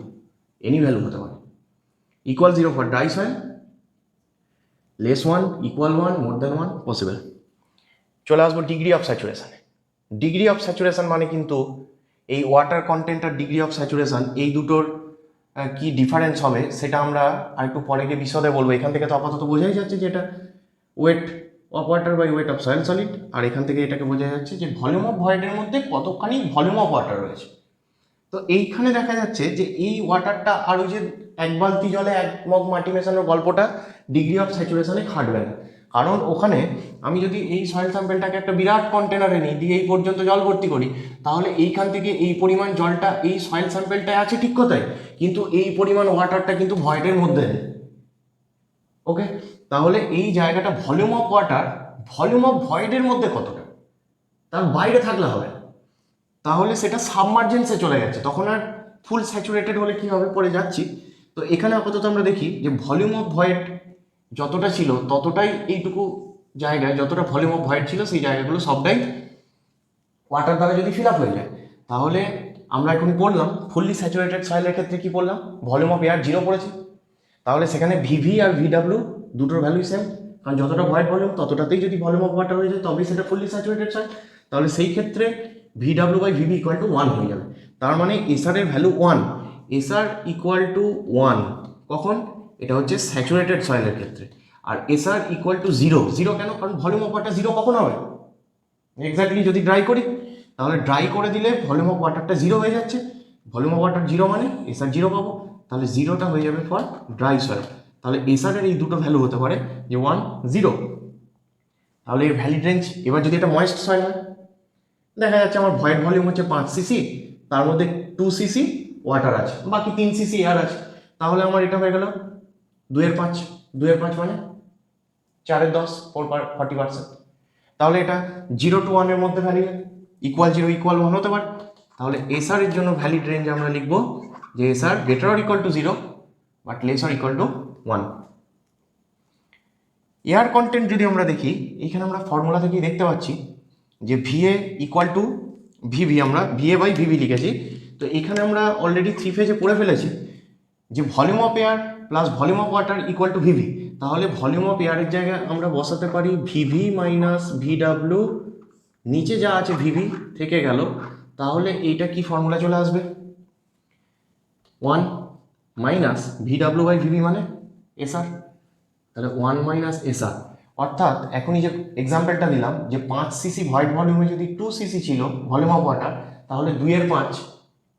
any value হতে পারে। Equal 0 for dry soil, less 1, equal 1, more than 1, possible. চলে আসবো ডিগ্রি অফ স্যাচুরেশনে। ডিগ্রি অফ স্যাচুরেশন মানে কিন্তু এই ওয়াটার কন্টেন্ট আর ডিগ্রি অফ স্যাচুরেশন এই দুটোর কি ডিফারেন্স হবে সেটা আমরা আর একটু পরে গিয়ে বিশদে বলবো। এখান থেকে তো আপাতত বোঝাই যাচ্ছে যে এটা weight of water by weight of soil solid, আর এখান থেকে এটাকে বোঝা যাচ্ছে যে ভলিউম অফ ভয়েডের মধ্যে কতখানি ভলিউম অফ ওয়াটার রয়েছে। তো এইখানে দেখা যাচ্ছে যে এই ওয়াটারটা আর ওই যে 1 বালতি জলে 1 মগ মাটি মেশানোর গল্পটা ডিগ্রি অফ স্যাচুরেশনে খাটবে না, কারণ ওখানে আমি যদি এই সয়েল স্যাম্পেলটাকে একটা বিরাট কন্টেনারে নিই, দিয়ে এই পর্যন্ত জল ভর্তি করি, তাহলে এইখান থেকে এই পরিমাণ জলটা এই সয়েল স্যাম্পেলটায় আছে ঠিক কথাই, কিন্তু এই পরিমাণ ওয়াটারটা কিন্তু ভয়েডের মধ্যে নেই। ওকে, তাহলে এই জায়গাটা volume of water volume of ভয়েডের মধ্যে কতটা, তার বাইরে থাকলে হবে না, তাহলে সেটা সাবমার্জেন্সে চলে গেছে, তখন আর ফুল স্যাচুরেটেড হলে কী হবে পরে যাচ্ছি। তো এখানে আপাতত আমরা দেখি যে ভলিউম অফ ভয়েড যতটা ছিল ততটাই এইটুকু জায়গায়, যতটা ভলিউম অফ ভয়েড ছিল সেই জায়গাগুলো সবটাই ওয়াটার দ্বারা যদি ফিল আপ হয়ে যায়, তাহলে আমরা এখন পড়লাম ফুললি স্যাচুরেটেড সয়েলের ক্ষেত্রে কি পড়লাম, ভলিউম অফ এয়ার 0 পড়েছি, তাহলে সেখানে ভিভি আর ভিডাব্লিউ দুটোর ভ্যালুই সেম, কারণ যতটা ভয়েড ভলিউম ততটাতেই যদি ভলিউম অফ ওয়াটার হয়ে যায় তবেই সেটা ফুললি স্যাচুরেটেড সয়েল, তাহলে সেই ক্ষেত্রে VW by VV equal to 1 হয়ে যাবে। তার মানে এসআর এর ভ্যালু 1, এসআর ইকুয়াল টু 1 কখন, এটা হচ্ছে স্যাচুরেটেড সয়েলের ক্ষেত্রে, আর এসআর ইকুয়াল টু 0 কেন, কারণ ভলিউম অফ ওয়াটার 0 কখন হবে, এক্স্যাক্টলি যদি ড্রাই করি, তাহলে ড্রাই করে দিলে ভলিউম অফ ওয়াটারটা 0 হয়ে যাচ্ছে, ভলিউম অফ ওয়াটার 0 মানে এসআর 0 পাবো, তাহলে 0টা হয়ে যাবে ফর ড্রাই সয়েল, তাহলে এসআর এর এই দুটো ভ্যালু হতে পারে যে 1, 0। তাহলে এর ভ্যালিড রেঞ্জ, এবার যদি এটা ময়েস্ট সয়েল হয়, দেখা যাচ্ছে আমার ভয়েড ভলিউম হচ্ছে 5 সিসি, তার মধ্যে 2 সিসি ওয়াটার আছে, বাকি 3 সিসি এয়ার আছে, তাহলে আমার এটা হয়ে গেল 2/5, 2/5 মানে 4/10, 40%। তাহলে এটা 0 to 1 এর মধ্যে ভ্যালিড, ইকুয়াল 0 ইকুয়াল 1 হতে পারে। তাহলে এসআর এর জন্য ভ্যালিড রেঞ্জ আমরা লিখবো যে SR greater or equal to 0 but less or equal to 1। Air content যদি আমরা দেখি, এইখানে আমরা ফর্মুলা থেকেই দেখতে পাচ্ছি যে ভিএ ইকুয়াল টু ভিভি, আমরা ভিএ বাই ভিভি লিখেছি, তো এখানে আমরা অলরেডি 3 ফেজে পড়ে ফেলেছি যে volume of air plus volume of water equal to VV, তাহলে ভলিউম অফ এয়ারের জায়গায় আমরা বসাতে পারি ভিভি মাইনাস ভিডাব্লিউ, নিচে যা আছে ভিভি থেকে গেল, তাহলে এইটা কি ফর্মুলা চলে আসবে, 1 মাইনাস ভিডাব্লিউ বাই ভিভি মানে এসআর, তাহলে 1 মাইনাস এসআর, অর্থাৎ এখনই যে এক্সাম্পলটা দিলাম যে 5 সিসি ভয়েড ভলিউমে যদি 2 সিসি ছিল ভলিউম অফ ওয়াটার, তাহলে 2/5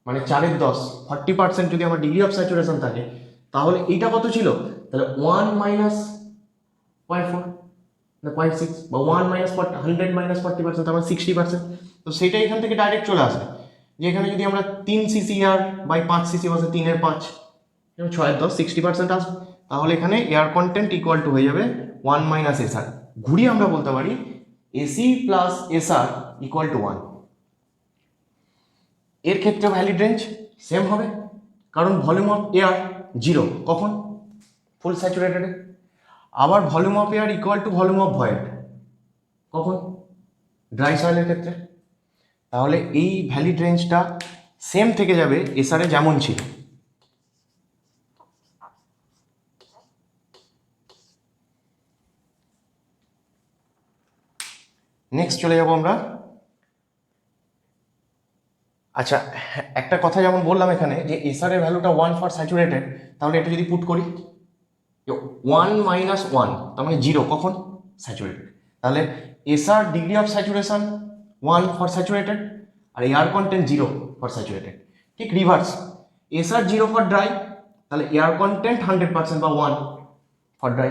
মানে 4/10, 40% যদি আমার ডিগ্রি অফ স্যাচুরেশন থাকে, তাহলে এইটা কত ছিল, তাহলে 1 মাইনাস 0.4 না 0.6 বা 1 মাইনাস 100 মাইনাস 40%, তার মানে 60%। তো সেটা এখান থেকে ডাইরেক্ট চলে আসবে যে এখানে যদি আমরা 3 সিসি এয়ার বাই 5 সিসি বসে 3/5 6/10, 60% আসবে, তাহলে এখানে এয়ার কন্টেন্ট ইকুয়াল টু হয়ে যাবে 1 মাইনাস এসআর, ঘুরিয়ে আমরা বলতে পারি AC plus SR equal to 1। এর ক্ষেত্রে ভ্যালিড রেঞ্জ সেম হবে, কারণ ভলিউম অফ এয়ার 0 কখন, ফুল স্যাচুরেটেডে, আবার volume of air equal to volume of void কখন, ড্রাই সয়েলের ক্ষেত্রে, তাহলে এই ভ্যালিড রেঞ্জটা সেম থেকে যাবে এসআরে যেমন ছিল। নেক্সট চলে যাব আমরা, আচ্ছা একটা কথা যেমন বললাম এখানে যে এসআর এর ভ্যালুটা 1 ফর স্যাচুরেটেড, তাহলে এটা যদি পুট করি 1 মাইনাস 1 তার মানে 0 কখন, স্যাচুরেটেড, তাহলে SR degree of saturation 1 for saturated আর এয়ার কন্টেন্ট 0 ফর স্যাচুরেটেড, ঠিক রিভার্স, এসআর 0 ফর ড্রাই, তাহলে এয়ার কন্টেন্ট 100% বা 1 ফর ড্রাই।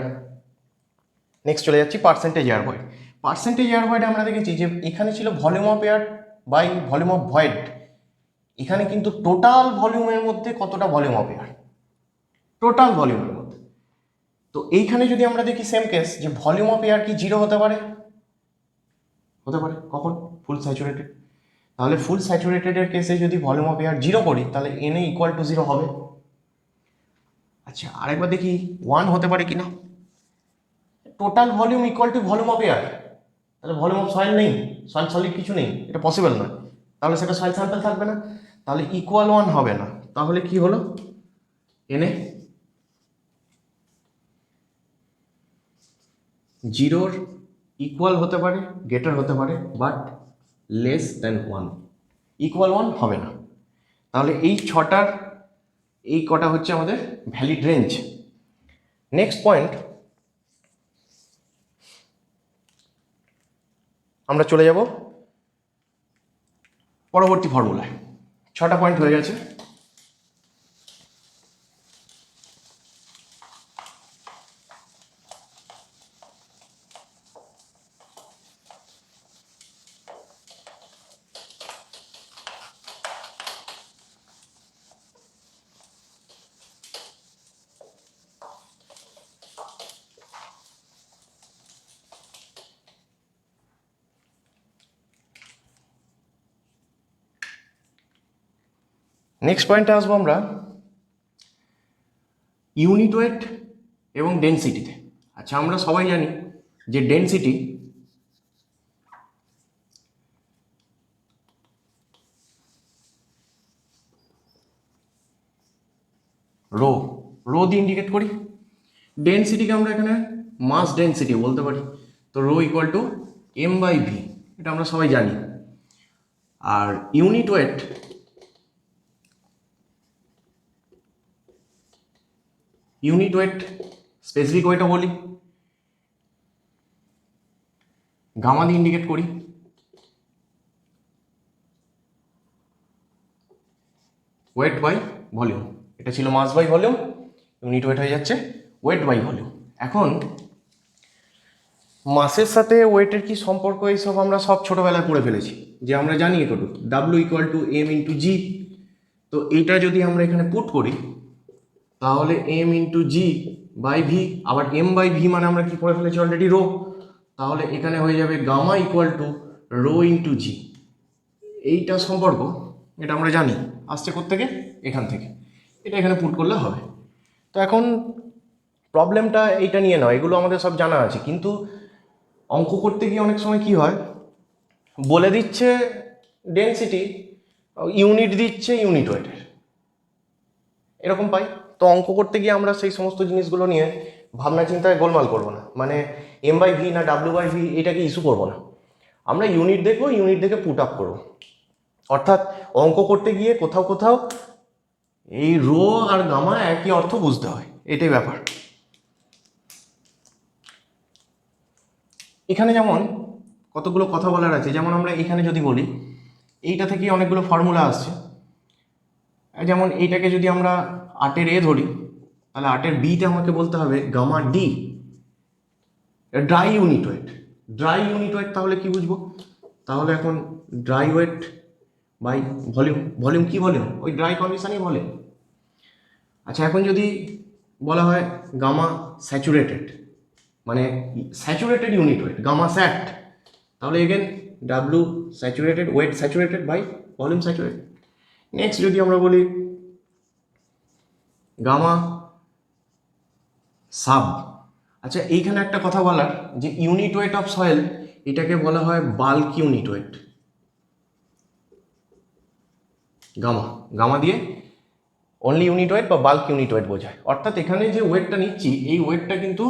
নেক্সট চলে যাচ্ছি percentage air void. Percentage air void আমরা দেখেছি যে এখানে ছিল volume of air by volume of void, এখানে কিন্তু টোটাল ভলিউমের মধ্যে কতটা ভলিউম অফ এয়ার, টোটাল ভলিউমের মধ্যে। তো এইখানে যদি আমরা দেখি সেম কেস যে ভলিউম অফ এয়ার কি 0 হতে পারে, হতে পারে কখন? ফুল স্যাচুরেটেড। তাহলে ফুল স্যাচুরেটেডের কেসে যদি ভলিউম অফ এয়ার 0 করি তাহলে এন ইকুয়াল টু 0 হবে। আচ্ছা আরেকবার দেখি 1 হতে পারে কিনা। Total volume equal to volume of air, তাহলে ভলিউম অফ সয়েল নেই, সয়েল সলিড কিছু নেই, এটা পসিবল নয়। তাহলে সেটা সয়েল স্যাম্পল থাকবে না, তাহলে ইকুয়াল 1 হবে না। তাহলে কি হলো? এনে 0 ইকুয়াল হতে পারে, গ্রেটার হতে পারে, বাট লেস দেন 1, ইকুয়াল 1 হবে না। তাহলে এই ছটার এই কটা হচ্ছে আমাদের ভ্যালিড রেঞ্জ। নেক্সট পয়েন্ট, আমরা চলে যাব পরবর্তী ফর্মুলায়। 6টা পয়েন্ট হয়ে গেছে। নেক্সট পয়েন্টে আসবো আমরা ইউনিট ওয়েট এবং ডেনসিটিতে। আচ্ছা আমরা সবাই জানি যে ডেনসিটি রো, রো দিয়ে ইন্ডিকেট করি। ডেনসিটিকে আমরা এখানে মাস ডেনসিটি বলতে পারি। তো রো ইকুয়াল টু m/v, এটা আমরা সবাই জানি। আর ইউনিট ওয়েট স্পেসিফিক ওয়েটও বলি, গামা দিয়ে ইন্ডিকেট করি। ওয়েট বাই ভলিউম, এটা ছিল মাস বাই ভলিউম, ইউনিট ওয়েট হয়ে যাচ্ছে ওয়েট বাই ভলিউম। এখন মাসের সাথে ওয়েটের কি সম্পর্ক, এইসব আমরা সব ছোটোবেলায় পড়ে ফেলেছি, যে আমরা জানি এটুকু W equal to M into G. তো এইটা যদি আমরা এখানে পুট করি তাহলে M into G by V, আবার এম বাই ভি মানে আমরা কি পড়ে ফেলেছি অলরেডি রো, তাহলে এখানে হয়ে যাবে gamma equal to rho into G. এইটা সম্পর্ক এটা আমরা জানি আসছে কোত্থেকে, এখান থেকে, এটা এখানে পুট করলে হবে। তো এখন প্রবলেমটা এইটা নিয়ে নয়, এগুলো আমাদের সব জানা আছে, কিন্তু অঙ্ক করতে গিয়ে অনেক সময় কি হয়, বলে দিচ্ছে ডেনসিটি, ইউনিট দিচ্ছে ইউনিট ওয়েটের, এরকম পাই। তো অঙ্ক করতে গিয়ে আমরা সেই সমস্ত জিনিসগুলো নিয়ে ভাবনা চিন্তায় গোলমাল করবো না, মানে m/v না w/v এটাকে ইস্যু করবো না, আমরা ইউনিট দেখবো, ইউনিট দেখে পুট আপ করবো। অর্থাৎ অঙ্ক করতে গিয়ে কোথাও কোথাও এই রো আর গামা একই অর্থ বুঝতে হয়, এটাই ব্যাপার। এখানে যেমন কতগুলো কথা বলার আছে, যেমন আমরা এখানে যদি বলি এইটা থেকে অনেকগুলো ফর্মুলা আসছে, যেমন এইটাকে যদি আমরা 8-এর এ ধরি তাহলে 8-এর বিতে আমাকে বলতে হবে gamma D, dry unit weight. Dry unit weight তাহলে কি বুঝবো, তাহলে এখন dry weight by volume, volume কি ভলিউম, ওই ড্রাই কন্ডিশনই ভলিউম। আচ্ছা এখন যদি বলা হয় গামা স্যাচুরেটেড, মানে saturated unit weight gamma sat, তাহলে again W saturated, weight saturated by volume saturated. Next যদি আমরা বলি গামা সাব, আচ্ছা এইখানে একটা কথা বলার, যে ইউনিট ওয়েট অফ সয়েল এটাকে বলা হয় bulk unit weight, gamma, gamma দিয়ে অনলি ইউনিট ওয়েট বা বাল্ক ইউনিট ওয়েট বোঝায়। অর্থাৎ এখানে যে ওয়েটটা নিচ্ছি এই ওয়েটটা কিন্তু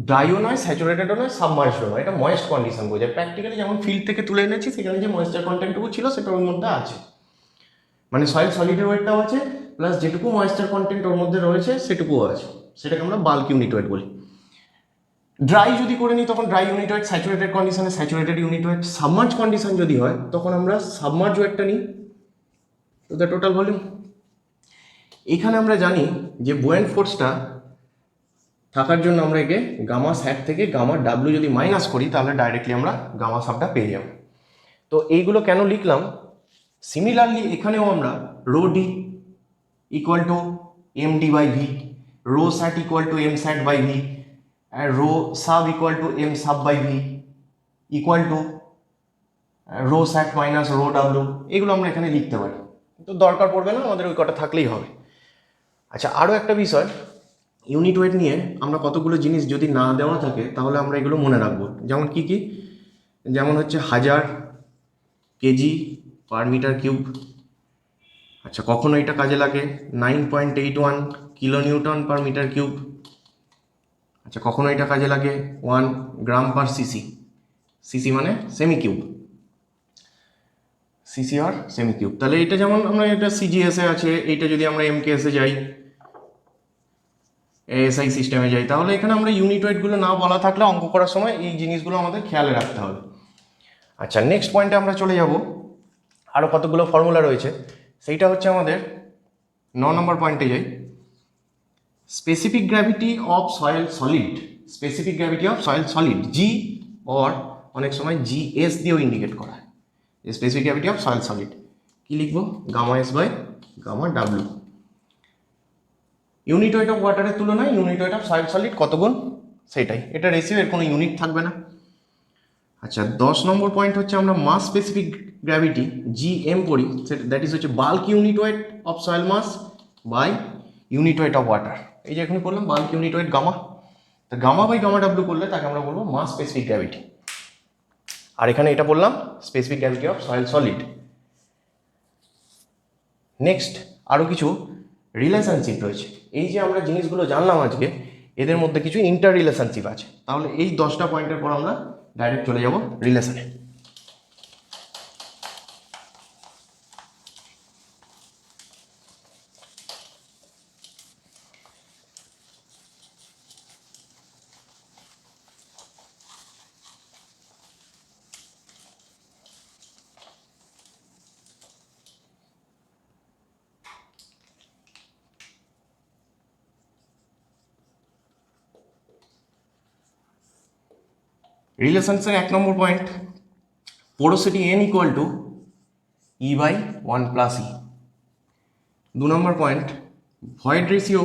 ড্রাইও নয়, স্যাচুরেটেডও নয়, সাবমার্জডও নয়, এটা ময়েস্ট কন্ডিশন বোঝায়। প্র্যাকটিক্যালি যেমন ফিল্ড থেকে তুলে এনেছি সেখানে যে ময়েশ্চার কন্টেন্টটুকু ছিল সেটা ওর মধ্যে আছে, মানে সয়েল সলিডের ওয়েটটাও আছে প্লাস যেটুকু ময়েশ্চার কন্টেন্ট ওর মধ্যে রয়েছে সেটুকুও আছে, সেটাকে আমরা বাল্ক ইউনিট ওয়েট বলি। ড্রাই যদি করে নিই তখন ড্রাই ইউনিট ওয়েট, স্যাচুরেটেড কন্ডিশনে saturated unit wait, submerge condition যদি হয় তখন আমরা সাবমার্জ ওয়েটটা নিই টু দ্য টোটাল ভলিউম। এখানে আমরা জানি যে বুয়েন্ট ফোর্সটা থাকার জন্য আমরা একে গামা স্যাট থেকে গামা ডাব্লু যদি মাইনাস করি তাহলে ডাইরেক্টলি আমরা গামা সাবটা পেয়ে যাব। তো এইগুলো কেন লিখলাম, সিমিলারলি এখানেও আমরা rho D equal to M D by V, rho sat equal to M sat by V, আর rho sub equal to M sub by V equal to rho sat minus rho W, এগুলো আমরা এখানে লিখতে পারি, তো দরকার পড়বে না, আমাদের ওই কটা থাকলেই হবে। আচ্ছা, আরও একটা বিষয়, ইউনিট ওয়েট নিয়ে আমরা কতগুলো জিনিস যদি না দেওয়া থাকে তাহলে আমরা এগুলো মনে রাখবো। যেমন কি কি, যেমন হচ্ছে 1000 কেজি পার মিটার কিউব। আচ্ছা, কখনো এটা কাজে লাগে 9.81 kilo newton per metre cube. আচ্ছা, কখনো এটা কাজে লাগে 1 গ্রাম পার সিসি। সিসি মানে সেমি কিউব, সিসি আর সেমি কিউব। তাহলে এটা যেমন আমরা এটা সিজিএসে আছে, এইটা যদি আমরা এমকেএসে যাই, এএসআই সিস্টেমে যাই, তাহলে এখানে আমরা ইউনিট ওয়েটগুলো না বলা থাকলে অঙ্ক করার সময় এই জিনিসগুলো আমাদের খেয়ালে রাখতে হবে। আচ্ছা, নেক্সট পয়েন্টে আমরা চলে যাব। আরও কতগুলো ফর্মুলা রয়েছে, সেইটা হচ্ছে আমাদের 9 নম্বর পয়েন্টে যাই। Specific gravity of soil solid, specific gravity of soil solid, G or অনেক সময় জিএস দিয়েও ইন্ডিকেট করা হয়। স্পেসিফিক গ্র্যাভিটি অফ সয়েল সলিড কি লিখবো, gamma S by gamma W. Unit weight of ওয়াটারের তুলনায় unit weight of soil solid কত গুণ, সেটাই, এটা রেশিও, এর কোনো ইউনিট থাকবে না। আচ্ছা, 10 নম্বর পয়েন্ট হচ্ছে আমরা মাস স্পেসিফিক গ্র্যাভিটি জিএম পড়ি, দ্যাট ইজ হচ্ছে bulk unit weight of soil mass by unit weight of water. এই যে এখানে বললাম বাল্ক ইউনিট ওয়েট গামা, তো গামা বাই গামা ডাব্লিউ করলে তাকে আমরা বলবো মাস স্পেসিফিক গ্র্যাভিটি। আর এখানে এটা বললাম specific gravity of soil solid. Next আরও কিছু রিলেশনশিপ রয়েছে। এই যে আমরা জিনিসগুলো জানলাম আজকে, এদের মধ্যে কিছু ইন্টার রিলেশনশিপ আছে। তাহলে এই 10টা পয়েন্টের পর আমরা ডাইরেক্ট চলে যাব রিলেশনে। রিলেশনসের 1 নম্বর point, porosity N equal to E by 1 plus E. 2 নম্বর point, void ratio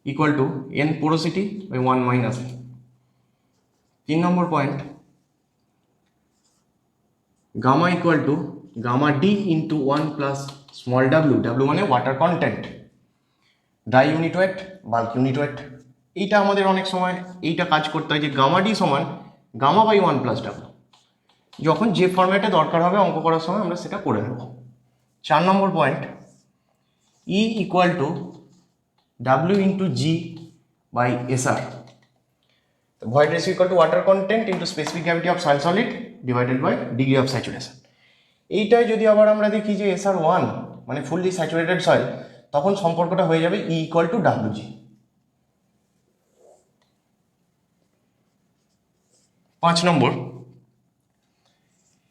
equal to N porosity by 1 minus E. 3 number point, gamma equal to gamma D into 1 plus small W, W মানে water content, dry unit weight, bulk unit weight. এইটা আমাদের অনেক সময় এইটা কাজ করতে হয় যে গামা ডি সমান গামা বাই 1 প্লাস ডাব্লিউ, যখন যে ফর্ম্যাটে দরকার হবে অঙ্ক করার সময় আমরা সেটা করে নেব। 4 নম্বর point, E equal to W into G by SR, void ratio equal to water content into specific gravity of soil solid divided by degree of saturation. এইটাই যদি আবার আমরা দেখি যে এসআর 1 মানে ফুললি স্যাচুরেটেড সয়েল, তখন সম্পর্কটা হয়ে যাবে E equal to W G. 5 নম্বর,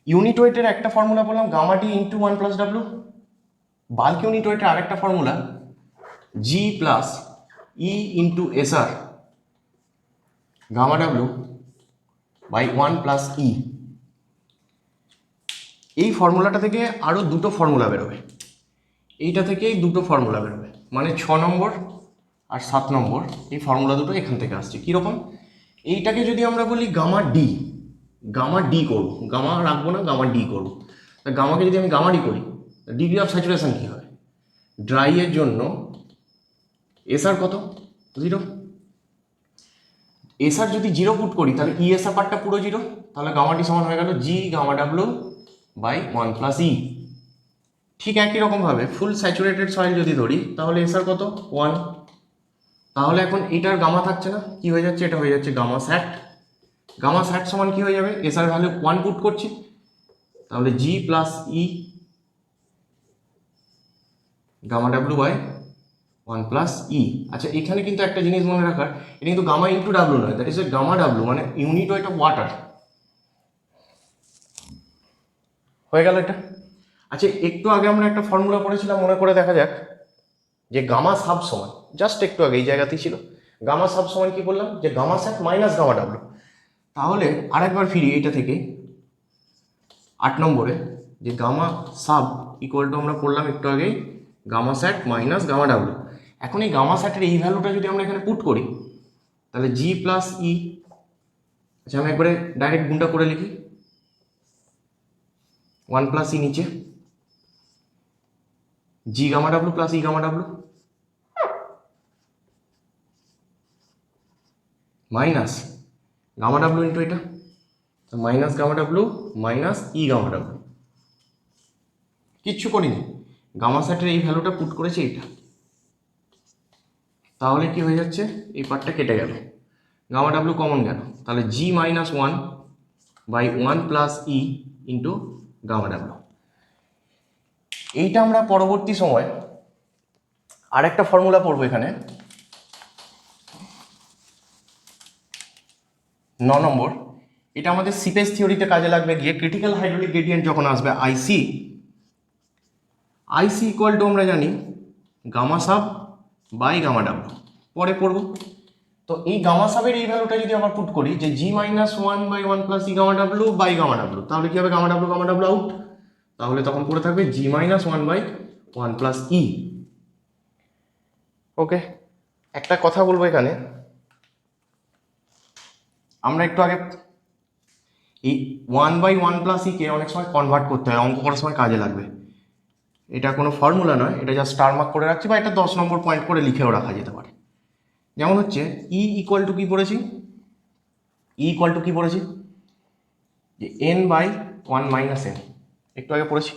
ইউনিট ওয়েটের একটা ফর্মুলা বললাম gamma D into 1 plus W, bulk unit ওয়েটের আরেকটা formula G plus E into SR gamma W by 1 plus E. এই ফর্মুলাটা থেকে আরও দুটো ফর্মুলা বেরোবে, এইটা থেকেই দুটো ফর্মুলা বেরোবে, মানে 6 নম্বর আর 7 নম্বর এই ফর্মুলা দুটো এখান থেকে আসছে। কীরকম, এইটাকে যদি আমরা বলি গামা ডি, গামা ডি করবো, গামা রাখবো না, গামা ডি করবো। তা গামাকে যদি আমি গামা ডি করি, ডিগ্রি অফ স্যাচুরেশন কী হয়, ড্রাইয়ের জন্য এসআর কত, 0। এসআর যদি 0 পুট করি তাহলে ই এসআর পার্টটা পুরো 0, তাহলে গামা ডি সমান হয়ে গেল জি গামা ডাব্লিউ বাই 1 প্লাস ই। ঠিক একই রকমভাবে ফুল স্যাচুরেটেড সয়েল যদি ধরি তাহলে এসআর কত, 1। তাহলে এখন এটার গামা থাকছে না, কি হয়ে যাচ্ছে, এটা হয়ে যাচ্ছে গামা স্যাট। গামা স্যাট সমান কি হয়ে যাবে, এসআর ভ্যালু 1 পুট করছি, তাহলে G plus E gamma W by 1 plus E. আচ্ছা, এখানে কিন্তু একটা জিনিস মনে রাখার, এটা কিন্তু গামা ইন্টু ডাব্লিউ নয়, দ্যাট ইজ গামা ডাব্লিউ মানে ইউনিট ওয়েট অফ ওয়াটার। হয়ে গেল এটা। আচ্ছা, একটু আগে আমরা একটা ফর্মুলা পড়েছিলাম, মনে করে দেখা যাক, যে গামা সাব সমান, জাস্ট একটু আগে এই জায়গাতেই ছিল, গামা সাব সমান কি বললাম, যে গামা স্যাট মাইনাস গামা ডাব্লিউ। তাহলে আরেকবার ফিরি এইটা থেকে 8 নম্বরে, যে গামা সাব ইকুয়াল টু আমরা পড়লাম একটু আগেই গামা স্যাট মাইনাস গামা ডাব্লিউ। এখন এই গামা স্যাটের এই ভ্যালুটা যদি আমরা এখানে পুট করি তাহলে জি প্লাস ই। আচ্ছা, আমি একবারে ডাইরেক্ট গুণটা করে লিখি, ওয়ান প্লাস ই নিচে, G gamma W plus E gamma W minus gamma W into এটা, তো minus gamma W minus E gamma W. কিচ্ছু করিনি, গামা সেটের এই ভ্যালুটা পুট করেছি এটা, তাহলে কি হয়ে যাচ্ছে, এই পার্টটা কেটে গেল, গামা ডাব্লু কমন গেল, তাহলে G minus one by one plus E into gamma W. এইটা আমরা পরবর্তী সময় আর একটা ফর্মুলা পড়বো এখানে, 9 নম্বর। এটা আমাদের সিপেজ থিওরিতে কাজে লাগবে গিয়ে, ক্রিটিক্যাল হাইড্রোলিক গ্রেডিয়েন্ট যখন আসবে আইসি ইকুয়াল টু আমরা জানি gamma sub by gamma W, পরে পড়বো। তো এই গামা সাবের এই ভ্যালুটা যদি আমরা পুট করি যে G minus one by one plus E gamma W by gamma W, তাহলে কি হবে, গামা ডাব্লু আউট, তাহলে তখন পড়ে থাকবে G minus one by one plus E. Okay, একটা কথা বলবো এখানে, আমরা একটু আগে এই one by one plus E কে অনেক সময় কনভার্ট করতে হয়, অঙ্ক করার সময় কাজে লাগবে। এটা কোনো ফর্মুলা নয়, এটা জাস্ট স্টার মার্ক করে রাখছি, বা এটা 10 নম্বর পয়েন্ট করে লিখেও রাখা যেতে পারে। যেমন হচ্ছে ই ইকুয়াল টু কী পড়েছি, যে N by one minus N, একটু আগে পড়েছি।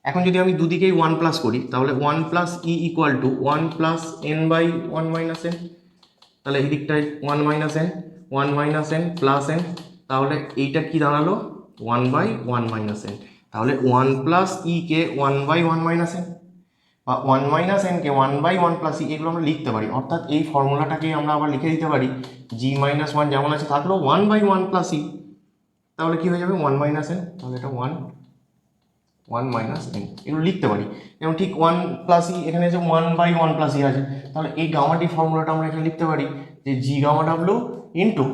এখন যদি আমি দুদিকেই ওয়ান প্লাস করি, তাহলে one plus E equal to one plus N by one minus N, তাহলে এই দিকটায় one minus N plus N, তাহলে এইটা কি দাঁড়ালো, one by one minus N. তাহলে ওয়ান প্লাস ই কে one by one minus N, বা ওয়ান মাইনাস এনকে one by one plus E, এগুলো আমরা লিখতে পারি। অর্থাৎ এই ফর্মুলাটাকে আমরা আবার লিখে দিতে পারি, জি মাইনাস ওয়ান যেমন আছে থাকলো ওয়ান বাই ওয়ান প্লাস ই, তাহলে কী হয়ে যাবে, ওয়ান মাইনাস এন, তাহলে এটা ওয়ান মাইনাস এন, এগুলো লিখতে পারি। যেমন ঠিক ওয়ান প্লাস ই এখানে আছে ওয়ান বাই ওয়ান প্লাস ই আছে, তাহলে এই গামাটি ফর্মুলাটা আমরা এখানে লিখতে পারি যে G gamma W into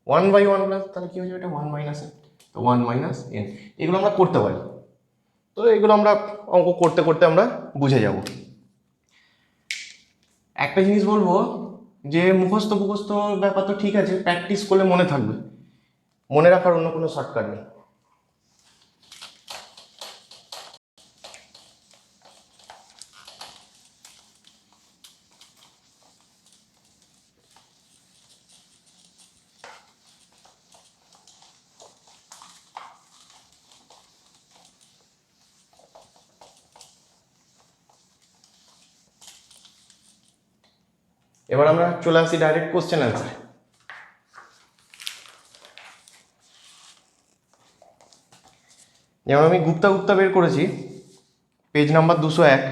one by one plus, তাহলে কী হয়ে যাবে, এটা ওয়ান মাইনাস এন, তো ওয়ান মাইনাস এন, এগুলো আমরা করতে পারি। তো এগুলো আমরা অঙ্ক করতে করতে আমরা বুঝে যাব। একটা জিনিস বলবো যে মুখস্থ ব্যাপার তো ঠিক আছে, প্র্যাকটিস করলে মনে থাকবে, মনে রাখার অন্য কোনো শর্টকাট নেই। এবার আমরা চলে আসি ডাইরেক্ট কোশ্চেন অ্যান্সারে। যেমন আমি গুপ্তা বের করেছি, পেজ নাম্বার 201।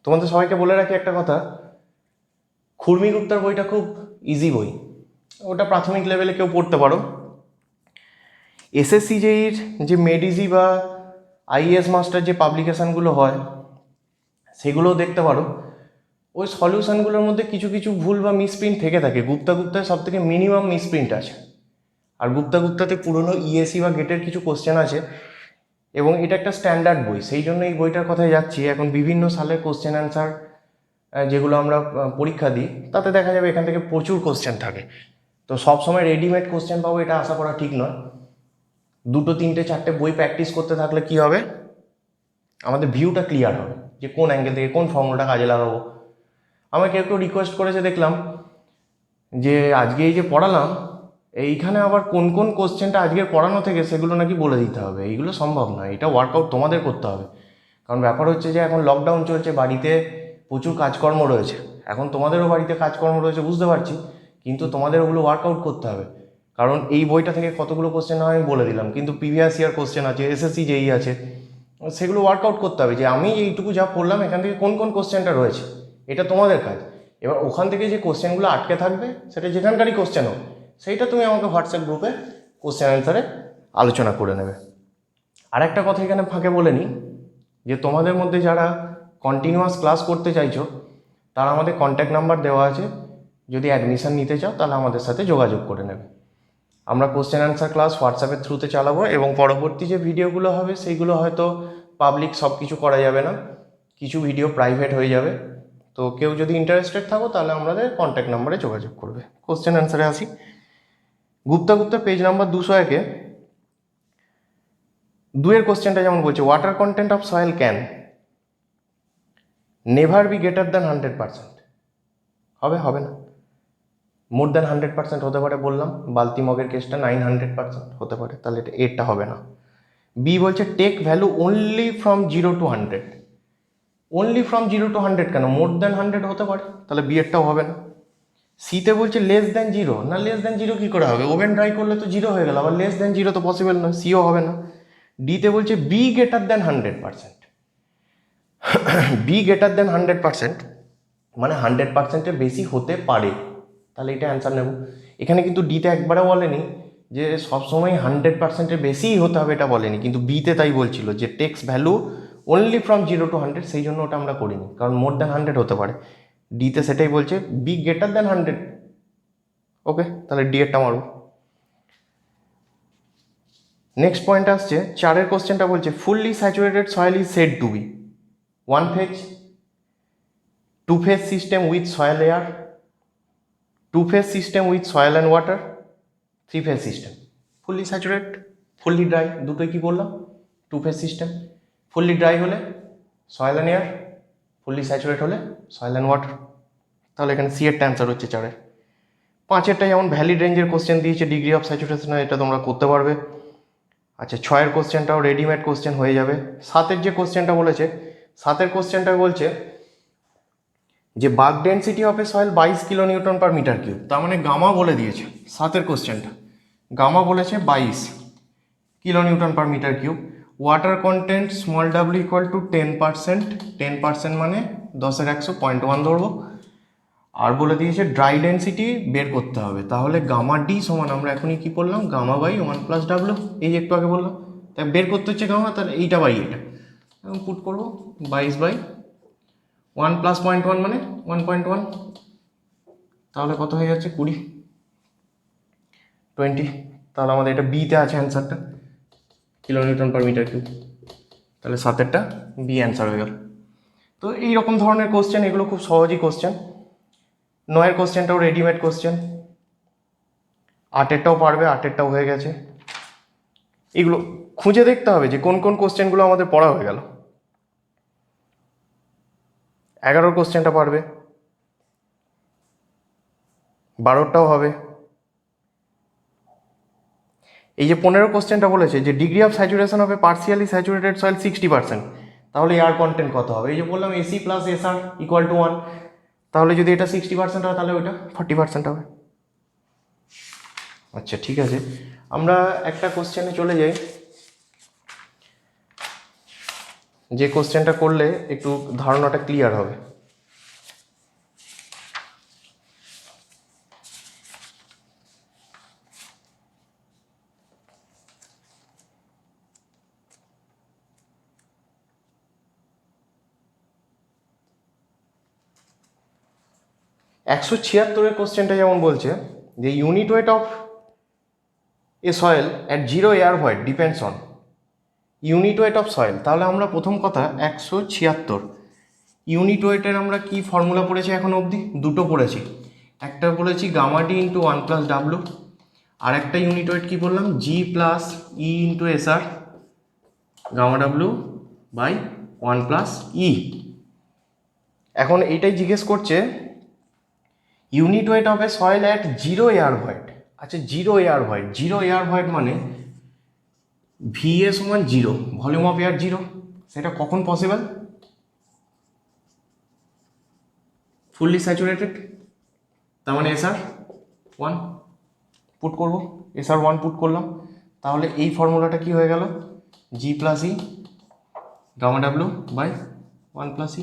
তোমাদের সবাইকে বলে রাখি একটা কথা, খুরমি গুপ্তার বইটা খুব ইজি বই, ওটা প্রাথমিক লেভেলে কেউ পড়তে পারো। এসএসসি জেইর যে মেডিজি বা আইএএস মাস্টার যে পাবলিকেশানগুলো হয় সেগুলোও দেখতে পারো। ওই সলিউশনগুলোর মধ্যে কিছু কিছু ভুল বা মিসপ্রিন্ট থেকে থাকে। গুপ্তায় সব থেকে মিনিমাম মিসপ্রিন্ট আছে, আর গুপ্তাতে পুরনো ইএসি বা গেটের কিছু কোশ্চেন আছে, এবং এটা একটা স্ট্যান্ডার্ড বই, সেই জন্য এই বইটার কথায় যাচ্ছি। এখন বিভিন্ন সালের কোশ্চেন অ্যান্সার যেগুলো আমরা পরীক্ষা দিই, তাতে দেখা যাবে এখান থেকে প্রচুর কোশ্চেন থাকে। তো সবসময় রেডিমেড কোশ্চেন পাবো এটা আশা করা ঠিক নয়। 2, 3, 4 বই প্র্যাকটিস করতে থাকলে কি হবে, আমাদের ভিউটা ক্লিয়ার হবে যে কোন অ্যাঙ্গেল থেকে কোন ফর্মুলাটা কাজে লাগাবো। আমাকে একটু রিকোয়েস্ট করেছে, দেখলাম যে আজকে এই যে পড়ালাম এইখানে আবার কোন কোন কোশ্চেনটা আজকের পড়ানো থেকে সেগুলো নাকি বলে দিতে হবে। এইগুলো সম্ভব নয়, এটা ওয়ার্কআউট তোমাদের করতে হবে। কারণ ব্যাপার হচ্ছে যে এখন লকডাউন চলছে, বাড়িতে প্রচুর কাজকর্ম রয়েছে, এখন তোমাদেরও বাড়িতে কাজকর্ম রয়েছে বুঝতে পারছি, কিন্তু তোমাদের ওগুলো ওয়ার্কআউট করতে হবে। কারণ এই বইটা থেকে কতগুলো কোশ্চেন হয় আমি বলে দিলাম, কিন্তু প্রিভিয়াস ইয়ার কোশ্চেন আছে, এসএসসি যেই আছে, সেগুলো ওয়ার্কআউট করতে হবে যে আমি এইটুকু যা পড়লাম এখান থেকে কোন কোন কোশ্চেনটা রয়েছে, এটা তোমাদের কাজ। এবার ওখান থেকে যে কোশ্চেনগুলো আটকে থাকবে, সেটা যেখানকারই কোশ্চেন হোক, সেইটা তুমি আমাকে হোয়াটসঅ্যাপ গ্রুপে কোশ্চেন অ্যান্সারে আলোচনা করে নেবে। আর একটা কথা এখানে ফাঁকে বলে নিই, যে তোমাদের মধ্যে যারা কন্টিনিউয়াস ক্লাস করতে চাইছো, তারা আমাদের কন্ট্যাক্ট নাম্বার দেওয়া আছে, যদি অ্যাডমিশান নিতে চাও তাহলে আমাদের সাথে যোগাযোগ করে নেবে। আমরা কোশ্চেন অ্যান্সার ক্লাস হোয়াটসঅ্যাপের থ্রুতে চালাবো, এবং পরবর্তী যে ভিডিওগুলো হবে সেইগুলো হয়তো পাবলিক সব কিছু করা যাবে না, কিছু ভিডিও প্রাইভেট হয়ে যাবে। তো কেউ যদি ইন্টারেস্টেড থাকো তাহলে আমাদের কন্ট্যাক্ট নাম্বারে যোগাযোগ করবে। কোশ্চেন অ্যান্সারে আসি। গুপ্তা পেজ নাম্বার 201-এ দুয়ের কোশ্চেনটা যেমন বলছে water content of soil can never be greater than 100%, হবে না। মোর দ্যান 100% হতে পারে বললাম, বালতি মগের কেসটা 900% হতে পারে, তাহলে এটা এরটা হবে না। বি বলছে take value only from 0 to 100, only from 0 to 100 কেন, মোর দ্যান 100 হতে পারে, তাহলে বি এরটাও হবে না। সিতে বলছে লেস দ্যান 0, না লেস দ্যান 0 কী করে হবে, ওভেন ড্রাই করলে তো 0 হয়ে গেল, আবার লেস দ্যান 0 তো পসিবল নয়, সিও হবে না। ডিতে বলছে B greater than 100%, B greater than 100% মানে 100%-এর বেশি হতে পারে, তাহলে এটা অ্যান্সার নেব। এখানে কিন্তু ডিতে একবারও বলেনি যে সবসময় 100%-এর বেশিই হতে হবে, এটা বলেনি, কিন্তু বিতে তাই বলছিল যে takes value only from 0 to 100, সেই জন্য ওটা আমরা করিনি, কারণ মোর দ্যান 100 হতে পারে। ডিতে সেটাই বলছে বি গ্রেটার দ্যান 100, ওকে, তাহলে ডি এরটা মারব। নেক্সট পয়েন্ট আসছে 4-এর কোশ্চেনটা বলছে fully saturated soil is said to be 1 phase, 2 phase system with soil air, 2 phase system with soil and water, 3 phase system. Fully saturate, fully dry, দুটোই কি বললাম, 2 phase system। Fully dry হলে soil and air, fully saturate হলে soil and water, তাহলে এখানে C এরটা answer হচ্ছে 4-এর। 5-এরটা যেমন valid রেঞ্জের কোশ্চেন দিয়েছে, ডিগ্রি অফ স্যাচুরেশন, এটা তোমরা করতে পারবে। আচ্ছা 6-এর কোশ্চেনটাও রেডিমেড কোশ্চেন হয়ে যাবে। 7-এর যে কোশ্চেনটা বলেছে, 7-এর কোশ্চেনটা বলছে যে bulk density of a soil 22 kilonewton per metre cube, তার মানে গামা বলে দিয়েছে। 7-এর কোশ্চেনটা গামা বলেছে 22 kilonewton per metre cube. Water content small W equal to 10%, 10% মানে 10-এর 100, 0.1 ধরবো। আর বলে দিয়েছে ড্রাই ডেন্সিটি বের করতে হবে, তাহলে গামা ডি সমান আমরা এখনই কি বললাম, গামা বাই 1+W, এই যে একটু আগে বললাম, তাই বের করতে হচ্ছে গামা, তাহলে এইটা বাই এটা, এবং পুট করবো 22/1 + 0.1 মানে 1.1, তাহলে কত হয়ে যাচ্ছে 20, তাহলে আমাদের এটা বিতে আছে অ্যান্সারটা, কিলোনিউটন পার মিটার কিউব, তাহলে 7-এরটা বি অ্যান্সার হয়ে গেল। তো এইরকম ধরনের কোশ্চেন, এগুলো খুব সহজই কোশ্চেন। 9-এর কোশ্চেনটাও রেডিমেড কোশ্চেন, 8-এরটাও পারবে, 8-এরটাও হয়ে গেছে। এগুলো খুঁজে দেখতে হবে যে কোন কোন কোশ্চেনগুলো আমাদের পড়া হয়ে গেল। 11-র কোশ্চেনটা পারবে, 12-টাও হবে। এই যে 15-র কোশ্চেনটা বলেছে যে degree of saturation of A partially saturated soil 60%, তাহলে এয়ার কন্টেন্ট কত হবে, এই যে বললাম AC plus SR equal to 1, তাহলে যদি এটা 60% হয় তাহলে ওইটা 40% হবে। আচ্ছা ঠিক আছে, আমরা একটা কোশ্চেনে চলে যাই, যে কোশ্চেনটা করলে একটু ধারণাটা ক্লিয়ার হবে। একশো 76-এর কোশ্চেনটা যেমন বলছে যে unit weight of a soil at 0 air void depends on unit weight of soil, তাহলে আমরা প্রথম কথা 176 ইউনিট ওয়েটের আমরা কি ফর্মুলা পড়েছি এখন অবধি, দুটো পড়েছি, একটা বলেছি গামা ডি ইন্টু 1+W, আর একটা ইউনিট ওয়েট কি বললাম, G plus E into SR gamma W by 1+E। এখন এইটাই জিজ্ঞেস করছে unit weight of a soil at 0 air void. আচ্ছা 0 এয়ার ভয়েড, 0 এয়ার ভয়েড মানে VA সমান 0, ভলিউম অফ এয়ার 0, সেটা কখন পসিবল, ফুললি স্যাচুরেটেড, তার মানে এসআর 1 পুট করবো, এসআর 1 পুট করলাম, তাহলে এই ফর্মুলাটা কি হয়ে গেল, G plus E gamma W by 1+E।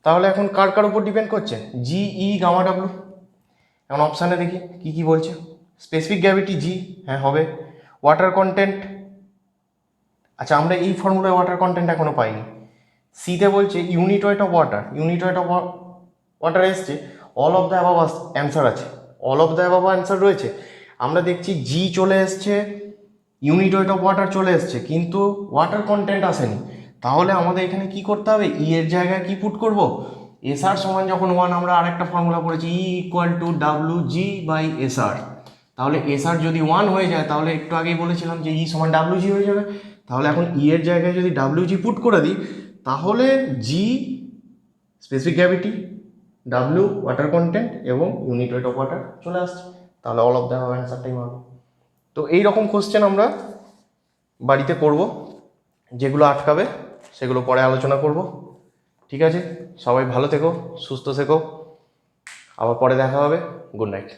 তাহলে এখন কার কার উপর ডিপেন্ড করছে, জি ই গামা ডাব্লিউ। এখন অপশানে দেখি কি কি বলছে, স্পেসিফিক গ্র্যাভিটি জি, হ্যাঁ হবে। ওয়াটার কন্টেন্ট, আচ্ছা আমরা এই ফর্মুলায় ওয়াটার কন্টেন্ট এখনও পাইনি। সিতে বলছে unit weight of water, unit weight of water এসছে, all of the above answer আছে, all of the above answer রয়েছে। আমরা দেখছি জি চলে এসছে, ইউনিট ওয়েট অফ ওয়াটার চলে এসছে, কিন্তু ওয়াটার কন্টেন্ট আসেনি, তাহলে আমাদের এখানে কি করতে হবে, ই এর জায়গায় কি পুট করব, এসআর সমান যখন 1, আমরা আরেকটা ফর্মুলা পড়েছি E equal to W G by SR, তাহলে এসআর যদি 1 হয়ে যায় তাহলে একটু আগেই বলেছিলাম যে ই সমান ডাব্লিউজি হয়ে যাবে। তাহলে এখন ই এর জায়গায় যদি ডাব্লিউজি পুট করে দিই তাহলে G specific gravity, W water content এবং ইউনিট ওয়েট অফ ওয়াটার চলে আসছে। তাহলে অল অফ দ্য অ্যান্সারটাই হবে। তো এই রকম কোশ্চেন আমরা বাড়িতে করব, যেগুলো আটকাবে সেগুলো পরে আলোচনা করব। ঠিক আছে, সবাই ভালো থেকো, সুস্থ থেকো, আবার পরে দেখা হবে। Good night.